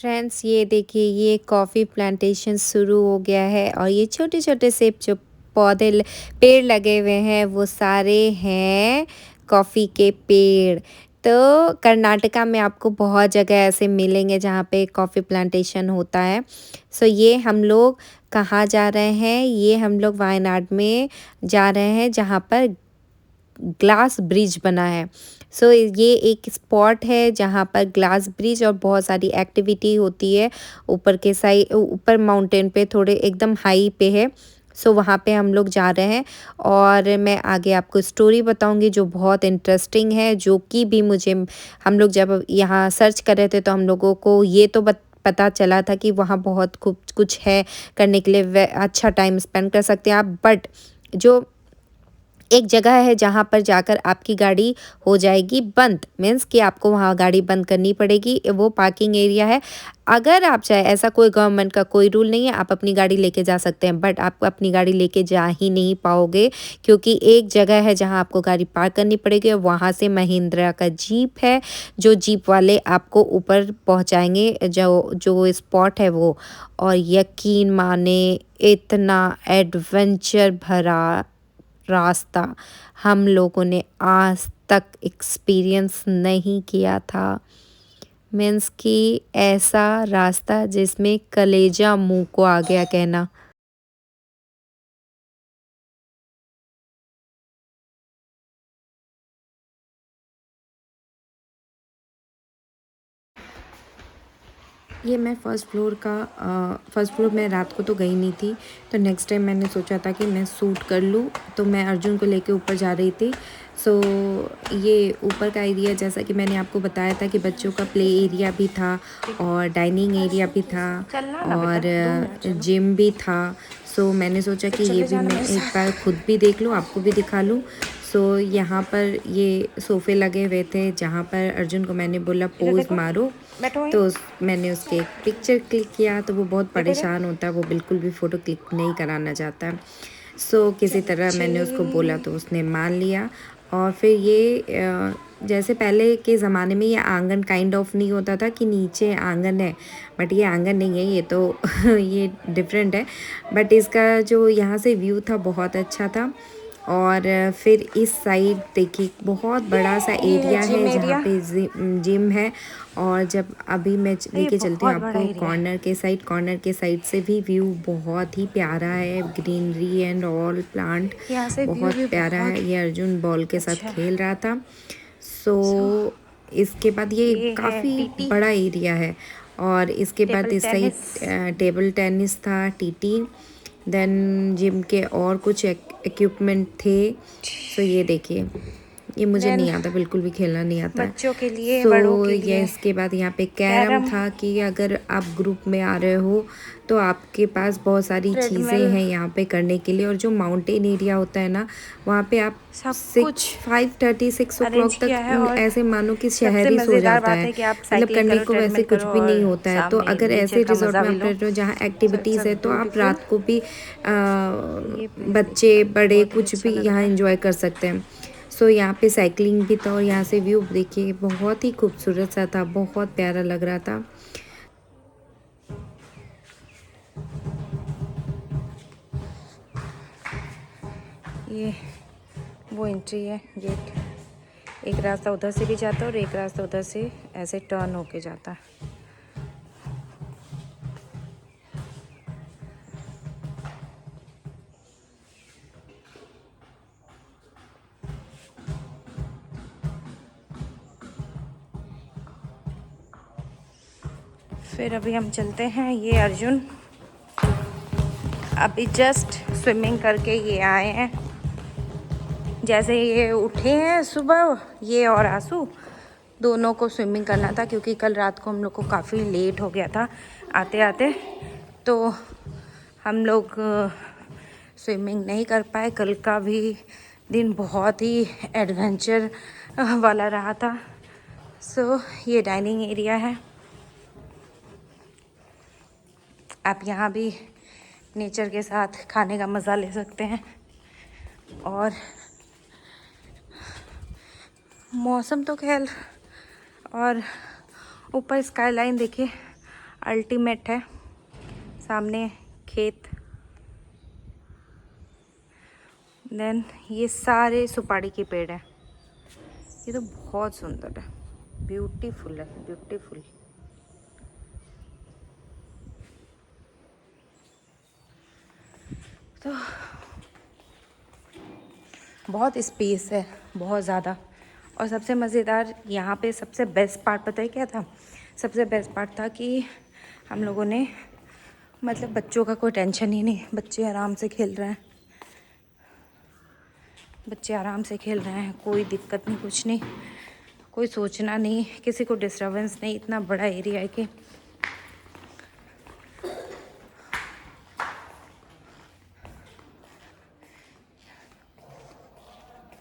फ्रेंड्स ये देखिए, ये कॉफ़ी प्लांटेशन शुरू हो गया है और ये छोटे छोटे से जो पेड़ लगे हुए हैं वो सारे हैं कॉफ़ी के पेड़। तो कर्नाटका में आपको बहुत जगह ऐसे मिलेंगे जहाँ पे कॉफ़ी प्लांटेशन होता है। सो ये हम लोग कहाँ जा रहे हैं, ये हम लोग वायनाड में जा रहे हैं जहाँ पर ग्लास ब्रिज बना है। सो ये एक स्पॉट है जहाँ पर ग्लास ब्रिज और बहुत सारी एक्टिविटी होती है। ऊपर के साइड, ऊपर माउंटेन पे थोड़े एकदम हाई पे है। सो वहाँ पे हम लोग जा रहे हैं और मैं आगे आपको स्टोरी बताऊंगी जो बहुत इंटरेस्टिंग है, जो कि भी मुझे, हम लोग जब यहाँ सर्च कर रहे थे तो हम लोगों को ये तो पता चला था कि वहाँ बहुत कुछ है करने के लिए, अच्छा टाइम स्पेंड कर सकते हैं आप। बट जो एक जगह है जहाँ पर जाकर आपकी गाड़ी हो जाएगी बंद, मीन्स कि आपको वहाँ गाड़ी बंद करनी पड़ेगी, वो पार्किंग एरिया है। अगर आप चाहे, ऐसा कोई गवर्नमेंट का कोई रूल नहीं है, आप अपनी गाड़ी लेके जा सकते हैं, बट आप अपनी गाड़ी लेके जा ही नहीं पाओगे क्योंकि एक जगह है जहाँ आपको गाड़ी पार्क करनी पड़ेगी और वहाँ से महिंद्रा का जीप है, जो जीप वाले आपको ऊपर पहुँचाएंगे जो जो स्पॉट है वो। और यकीन माने, इतना एडवेंचर भरा रास्ता हम लोगों ने आज तक एक्सपीरियंस नहीं किया था। मीन्स कि ऐसा रास्ता जिसमें कलेजा मुंह को आ गया कहना। ये मैं फर्स्ट फ्लोर में रात को तो गई नहीं थी, तो नेक्स्ट टाइम मैंने सोचा था कि मैं सूट कर लूँ, तो मैं अर्जुन को लेके ऊपर जा रही थी। सो ये ऊपर का एरिया, जैसा कि मैंने आपको बताया था कि बच्चों का प्ले एरिया भी था और डाइनिंग एरिया भी था और जिम भी था। सो मैंने सोचा कि ये भी मैं एक बार खुद भी देख लूँ, आपको भी दिखा लूँ। सो यहाँ पर ये सोफ़े लगे हुए थे, जहाँ पर अर्जुन को मैंने बोला पोज़ मारो, तो मैंने उसके एक पिक्चर क्लिक किया, तो वो बहुत परेशान होता है, वो बिल्कुल भी फ़ोटो क्लिक नहीं कराना चाहता है। सो किसी तरह मैंने उसको बोला तो उसने मान लिया। और फिर ये जैसे पहले के ज़माने में ये आंगन काइंड ऑफ नहीं होता था कि नीचे आंगन है, बट ये आंगन नहीं है, ये तो ये डिफरेंट है। बट इसका जो यहाँ से व्यू था बहुत अच्छा था। और फिर इस साइड देखिए बहुत बड़ा सा एरिया है जहाँ पे जिम है। और जब अभी मैं लेके चलती हूँ आपको कॉर्नर के साइड से भी व्यू बहुत ही प्यारा है, ग्रीनरी एंड ऑल प्लांट बहुत प्यारा है। ये अर्जुन बॉल के साथ खेल रहा था। सो इसके बाद ये काफ़ी बड़ा एरिया है। और इसके बाद इस साइड टेबल टेनिस था, टीटी, देन जिम के और कुछ इक्विपमेंट थे। सो ये देखिए, ये मुझे नहीं आता, बिल्कुल भी खेलना नहीं आता है बच्चों के लिए, सो बड़ों के ये लिए। इसके बाद यहाँ पे कैरम था कि अगर आप ग्रुप में आ रहे हो तो आपके पास बहुत सारी चीज़ें हैं यहाँ पे करने के लिए। और जो माउंटेन एरिया होता है ना, वहाँ पे आप 5:30-6 o'clock तक ऐसे मानो कि शहर ही सो जाता है, मतलब करने को वैसे कुछ भी नहीं होता है। तो अगर ऐसे रिजॉर्ट में आप रह रहे हो जहाँ एक्टिविटीज़ है, तो आप रात को भी बच्चे बड़े कुछ भी यहाँ एंजॉय कर सकते हैं। सो यहाँ पे साइकिलिंग भी था और यहाँ से व्यू देखिए बहुत ही खूबसूरत सा था, बहुत प्यारा लग रहा था। ये वो एंट्री है, गेट। एक रास्ता उधर से भी जाता है और एक रास्ता उधर से ऐसे टर्न होके जाता है। फिर अभी हम चलते हैं। ये अर्जुन अभी जस्ट स्विमिंग करके ये आए हैं। जैसे ये उठे हैं सुबह, ये और आंसू दोनों को स्विमिंग करना था, क्योंकि कल रात को हम लोग को काफ़ी लेट हो गया था आते आते, तो हम लोग स्विमिंग नहीं कर पाए। कल का भी दिन बहुत ही एडवेंचर वाला रहा था। सो ये डाइनिंग एरिया है, आप यहाँ भी नेचर के साथ खाने का मज़ा ले सकते हैं। और मौसम तो खैर, और ऊपर स्काईलाइन देखिए अल्टीमेट है, सामने खेत, देन ये सारे सुपारी के पेड़ हैं। ये तो बहुत सुंदर है, ब्यूटीफुल है, ब्यूटीफुल। तो बहुत स्पेस है, बहुत ज़्यादा। और सबसे मज़ेदार यहाँ पे सबसे बेस्ट पार्ट पता है क्या था? सबसे बेस्ट पार्ट था कि हम लोगों ने, मतलब बच्चों का कोई टेंशन ही नहीं, बच्चे आराम से खेल रहे हैं, बच्चे आराम से खेल रहे हैं, कोई दिक्कत नहीं, कुछ नहीं, कोई सोचना नहीं, किसी को डिस्टर्बेंस नहीं। इतना बड़ा एरिया है कि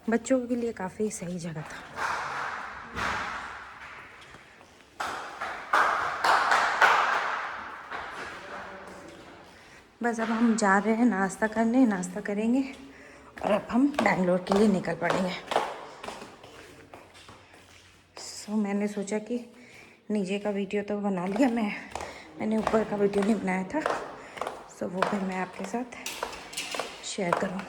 बच्चों के लिए काफ़ी सही जगह था। बस अब हम जा रहे हैं नाश्ता करने, नाश्ता करेंगे और अब हम बैंगलोर के लिए निकल पड़ेंगे। सो मैंने सोचा कि नीचे का वीडियो तो बना लिया मैंने ऊपर का वीडियो नहीं बनाया था, सो वो भी मैं आपके साथ शेयर करूँ।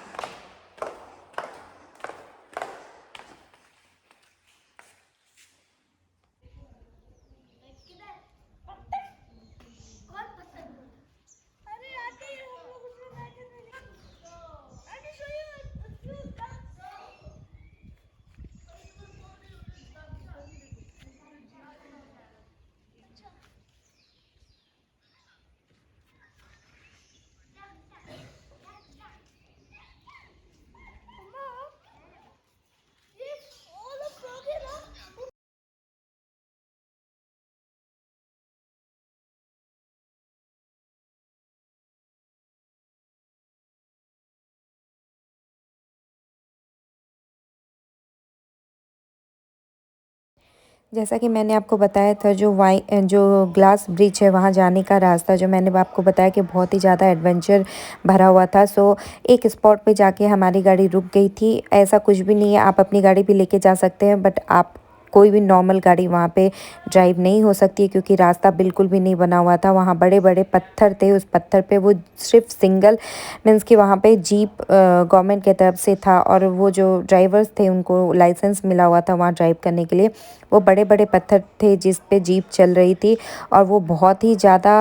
जैसा कि मैंने आपको बताया था जो ग्लास ब्रिज है वहाँ जाने का रास्ता जो मैंने आपको बताया कि बहुत ही ज़्यादा एडवेंचर भरा हुआ था। सो एक स्पॉट पे जाके हमारी गाड़ी रुक गई थी। ऐसा कुछ भी नहीं है, आप अपनी गाड़ी भी लेके जा सकते हैं, बट आप कोई भी नॉर्मल गाड़ी वहाँ पे ड्राइव नहीं हो सकती है क्योंकि रास्ता बिल्कुल भी नहीं बना हुआ था। वहाँ बड़े बड़े पत्थर थे, उस पत्थर पे वो सिर्फ सिंगल मीन्स कि वहाँ पे जीप गवर्नमेंट की तरफ से था और वो जो ड्राइवर्स थे उनको लाइसेंस मिला हुआ था वहाँ ड्राइव करने के लिए। वो बड़े बड़े पत्थर थे जिस पे जीप चल रही थी और वो बहुत ही ज़्यादा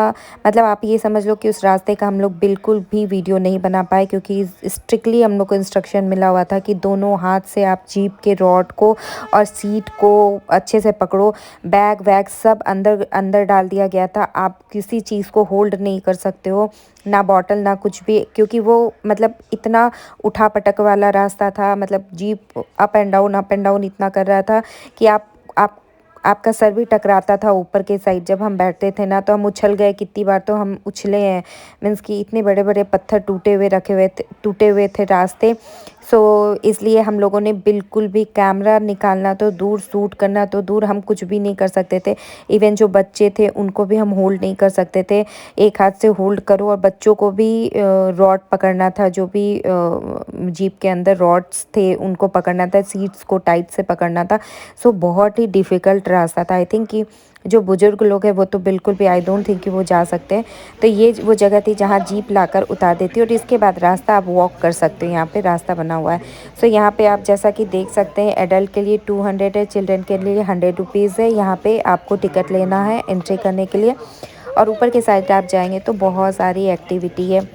मतलब आप ये समझ लो कि उस रास्ते का हम लोग बिल्कुल भी वीडियो नहीं बना पाए क्योंकि स्ट्रिक्टली हम लोग को इंस्ट्रक्शन मिला हुआ था कि दोनों हाथ से आप जीप के रॉड को और सीट को अच्छे से पकड़ो। बैग वैग सब अंदर अंदर डाल दिया गया था। आप किसी चीज़ को होल्ड नहीं कर सकते हो, ना बॉटल ना कुछ भी, क्योंकि वो मतलब इतना उठा पटक वाला रास्ता था। मतलब जीप अप एंड डाउन इतना कर रहा था कि आप आपका सर भी टकराता था ऊपर के साइड। जब हम बैठते थे ना तो हम उछल गए, कितनी बार तो हम उछले हैं। मीन्स कि इतने बड़े बड़े पत्थर टूटे हुए थे रास्ते। सो इसलिए हम लोगों ने बिल्कुल भी कैमरा निकालना तो दूर, शूट करना तो दूर, हम कुछ भी नहीं कर सकते थे। इवन जो बच्चे थे उनको भी हम होल्ड नहीं कर सकते थे। एक हाथ से होल्ड करो और बच्चों को भी रॉड पकड़ना था, जो भी जीप के अंदर रॉड्स थे उनको पकड़ना था, सीट्स को टाइट से पकड़ना था। सो बहुत ही डिफ़िकल्ट रास्ता था। आई थिंक कि जो बुज़ुर्ग लोग हैं वो तो बिल्कुल भी आई डोंट थिंक कि वो जा सकते हैं। तो ये वो जगह थी जहाँ जीप लाकर उतार देती है और इसके बाद रास्ता आप वॉक कर सकते हो। यहाँ पे रास्ता बना हुआ है। सो यहाँ पे आप जैसा कि देख सकते हैं एडल्ट के लिए 200 है, चिल्ड्रन के लिए 100 रुपीज़ है। यहाँ पे आपको टिकट लेना है एंट्री करने के लिए और ऊपर के साइड आप जाएंगे तो बहुत सारी एक्टिविटी है।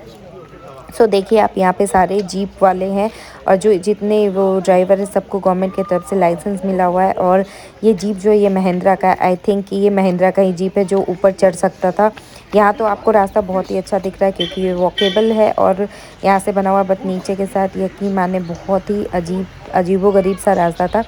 सो देखिए आप यहाँ पे सारे जीप वाले हैं और जो जितने वो ड्राइवर है सबको गवर्नमेंट की तरफ से लाइसेंस मिला हुआ है। और ये जीप जो है ये महिंद्रा का, आई थिंक कि ये महिंद्रा का ही जीप है जो ऊपर चढ़ सकता था। यहाँ तो आपको रास्ता बहुत ही अच्छा दिख रहा है क्योंकि ये वॉकेबल है और यहाँ से बना हुआ, बट नीचे के साथ यकीन माने बहुत ही अजीबोगरीब सा रास्ता था।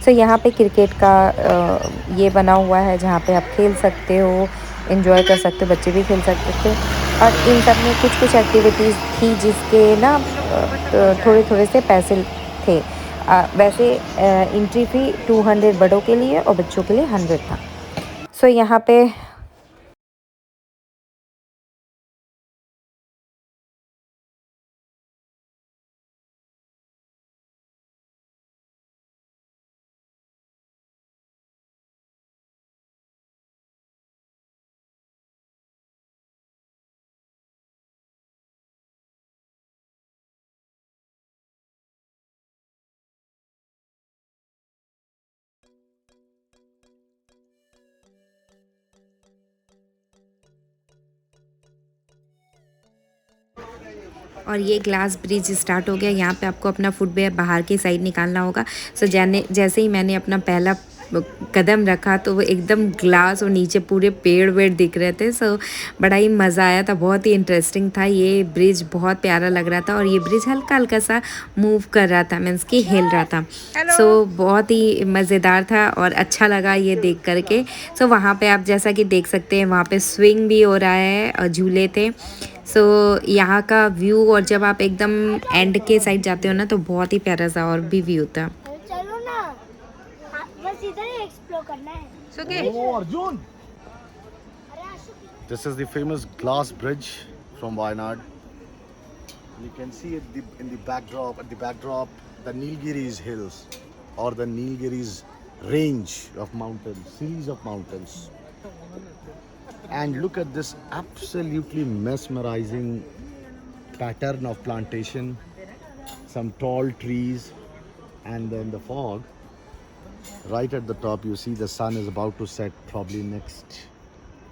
सो यहाँ पे क्रिकेट का ये बना हुआ है जहाँ पे आप खेल सकते हो, एंजॉय कर सकते हो, बच्चे भी खेल सकते थे। और इन सब में कुछ कुछ एक्टिविटीज़ थी जिसके ना थोड़े थोड़े से पैसे थे। वैसे एंट्री फ़ी 200 बड़ों के लिए और बच्चों के लिए 100 था। सो यहाँ पे और ये ग्लास ब्रिज स्टार्ट हो गया। यहाँ पे आपको अपना फुटवेयर बाहर की साइड निकालना होगा। सो जैसे ही मैंने अपना पहला कदम रखा तो वो एकदम ग्लास और नीचे पूरे पेड़ वेड़ दिख रहे थे। सो बड़ा ही मज़ा आया था, बहुत ही इंटरेस्टिंग था। ये ब्रिज बहुत प्यारा लग रहा था और ये ब्रिज हल्का हल्का सा मूव कर रहा था, मीन्स कि हिल रहा था। सो बहुत ही मज़ेदार था और अच्छा लगा ये देख करके। सो वहाँ पे आप जैसा कि देख सकते हैं वहाँ पे स्विंग भी हो रहा है और झूले थे। सो यहाँ का व्यू, और जब आप एकदम एंड के साइड जाते हो ना तो बहुत ही प्यारा सा और भी व्यू था। चलो ना, बस इधर ही एक्सप्लोर करना है। Oh, Arjun! This is the famous glass bridge from Wayanad. You can see in the backdrop, the Nilgiris hills or the Nilgiris range of mountains, series of mountains. And look at this absolutely mesmerizing pattern of plantation, some tall trees, and then the fog. Right at the top you see the sun is about to set, probably next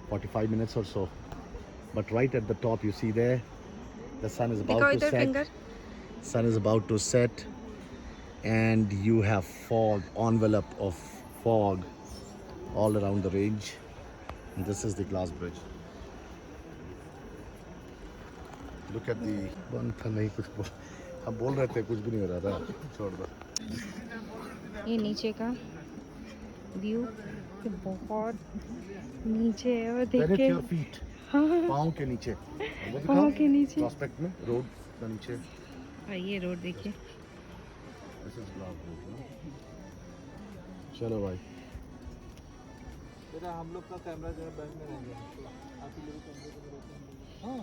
45 minutes or so. But right at the top you see there, the sun is about to set. Sun is about to set and you have fog, envelope of fog all around the range. And this is the glass bridge. Look at the बंद था नहीं कुछ हम बोल रहे थे, कुछ भी नहीं हो रहा था, छोड़ दो। ये नीचे का व्यू बहुत नीचे है और देखिए पाँव के नीचे, पाँव के नीचे प्रोस्पेक्ट में रोड के नीचे। और ये रोड देखिए। This is glass bridge, no? चलो भाई। बेटा हम लोग का कैमरा जो है बैंक में रह गया, आप ही लोग कैमरे को रहते हैं। हाँ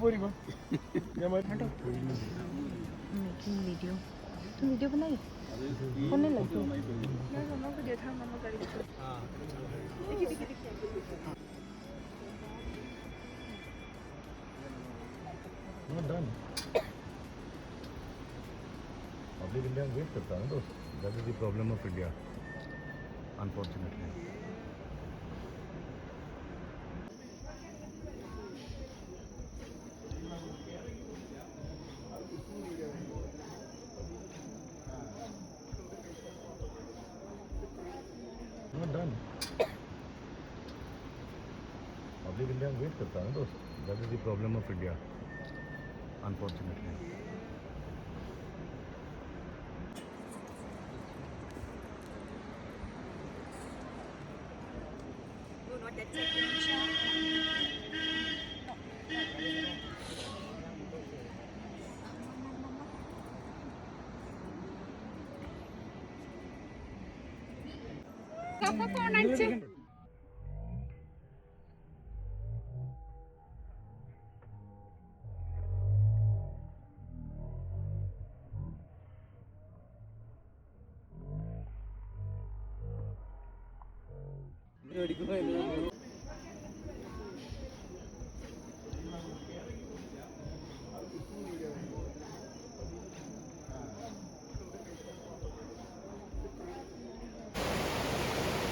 पूरी को क्या हटो मेकिंग वीडियो। तुम वीडियो बनाई होने लगी मैं मम्मा को देखा, मम्मा कर रही थी। देखिए देखिए देखिए डन। पब्लिक इंडिया वेट करता है दोस्त, that is the problem of India unfortunately. Done. Public India wait करता है दोस्त, that is the problem of India unfortunately.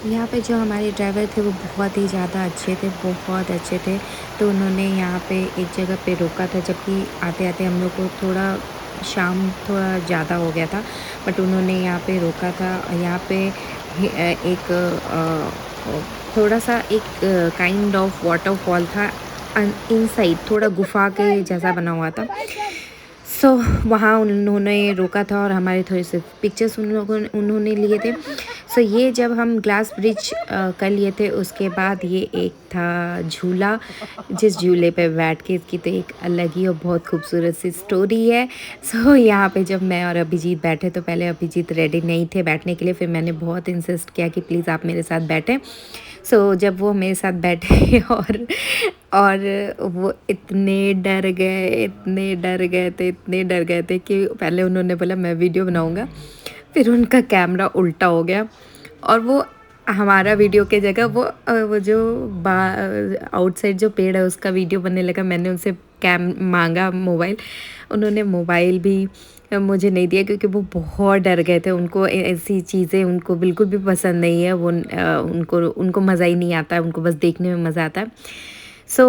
यहाँ पे जो हमारे ड्राइवर थे वो बहुत ही ज़्यादा अच्छे थे, बहुत अच्छे थे। तो उन्होंने यहाँ पे एक जगह पे रोका था, जबकि आते आते हम लोग को शाम थोड़ा ज़्यादा हो गया था, बट उन्होंने यहाँ पे रोका था। यहाँ पे एक थोड़ा सा एक काइंड ऑफ वाटरफॉल था, इनसाइड थोड़ा गुफा के जैसा बना हुआ था। सो वहाँ उन्होंने रोका था और हमारे थोड़े से पिक्चर्स उन्होंने लिए थे। सो ये जब हम ग्लास ब्रिज कर लिए थे, उसके बाद ये एक था झूला, जिस झूले पे बैठ के इसकी तो एक अलग ही और बहुत खूबसूरत सी स्टोरी है। सो यहाँ पे जब मैं और अभिजीत बैठे तो पहले अभिजीत रेडी नहीं थे बैठने के लिए, फिर मैंने बहुत इंसिस्ट किया कि प्लीज़ आप मेरे साथ बैठें। सो जब वो मेरे साथ बैठे और वो इतने डर गए थे कि पहले उन्होंने बोला मैं वीडियो बनाऊंगा, फिर उनका कैमरा उल्टा हो गया और वो हमारा वीडियो के जगह वो जो आउटसाइड जो पेड़ है उसका वीडियो बनने लगा। मैंने उनसे मांगा मोबाइल, उन्होंने मोबाइल भी मुझे नहीं दिया क्योंकि वो बहुत डर गए थे। उनको ऐसी चीज़ें उनको बिल्कुल भी पसंद नहीं है, वो उनको मज़ा ही नहीं आता है, उनको बस देखने में मज़ा आता है। सो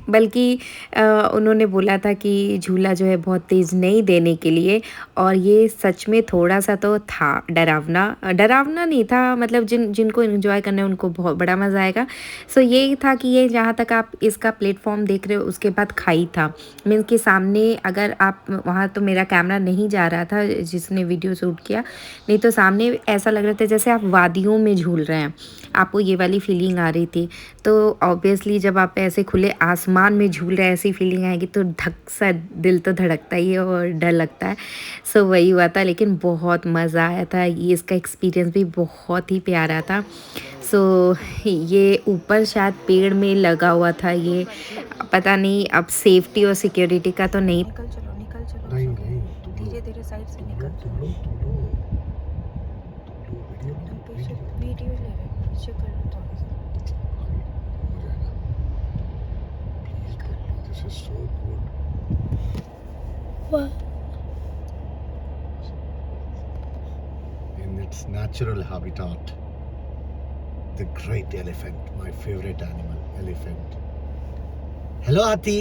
बल्कि उन्होंने बोला था कि झूला जो है बहुत तेज़ नहीं देने के लिए, और ये सच में थोड़ा सा तो था डरावना नहीं था, मतलब जिनको एंजॉय करना है उनको बहुत बड़ा मज़ा आएगा। सो यही था कि ये जहाँ तक आप इसका प्लेटफॉर्म देख रहे हो उसके बाद खाई था, मीन्स के सामने अगर आप वहाँ, तो मेरा कैमरा नहीं जा रहा था जिसने वीडियो शूट किया, नहीं तो सामने ऐसा लग रहा था जैसे आप वादियों में झूल रहे हैं, आपको ये वाली फीलिंग आ रही थी। तो ऑब्वियसली जब आप ऐसे खुले आसमान में झूल रहे ऐसी फीलिंग आएगी तो धक सा दिल तो धड़कता ही है और डर लगता है। सो वही हुआ था, लेकिन बहुत मज़ा आया था। ये इसका एक्सपीरियंस भी बहुत ही प्यारा था। सो ये ऊपर शायद पेड़ में लगा हुआ था, ये पता नहीं अब सेफ्टी और सिक्योरिटी का तो नहीं। निकल चलो धीरे धीरे साइड से निकल। वीडियो ले रहे हैं, पीछे कर लो थोड़ा सा। This is so good. What? In its natural habitat, the great elephant, my favorite animal, elephant. Hello, Ati.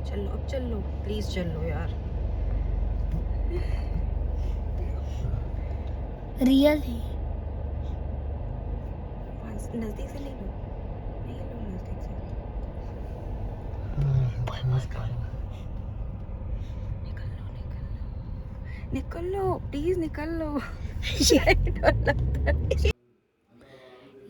चलो अब चलो, प्लीज चलो यार। रियल है। नजदीक से ले लो, नहीं लो नजदीक से। निकल लो प्लीज, निकल लो। डर लगता है।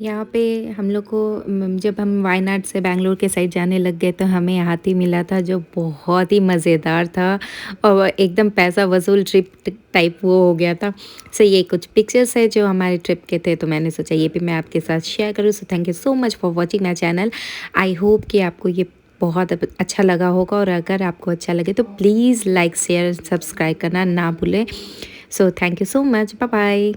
यहाँ पे हम लोग को जब हम वायनाड से बैंगलोर के साइड जाने लग गए तो हमें हाथी मिला था जो बहुत ही मज़ेदार था और एकदम पैसा वसूल ट्रिप टाइप वो हो गया था। सो ये कुछ पिक्चर्स है जो हमारे ट्रिप के थे, तो मैंने सोचा ये भी मैं आपके साथ शेयर करूँ। सो thank you so much for watching my channel. I hope कि आपको ये बहुत अच्छा लगा होगा, और अगर आपको अच्छा लगे तो प्लीज़ लाइक शेयर सब्सक्राइब करना ना भूलें। So thank you so much, bye bye.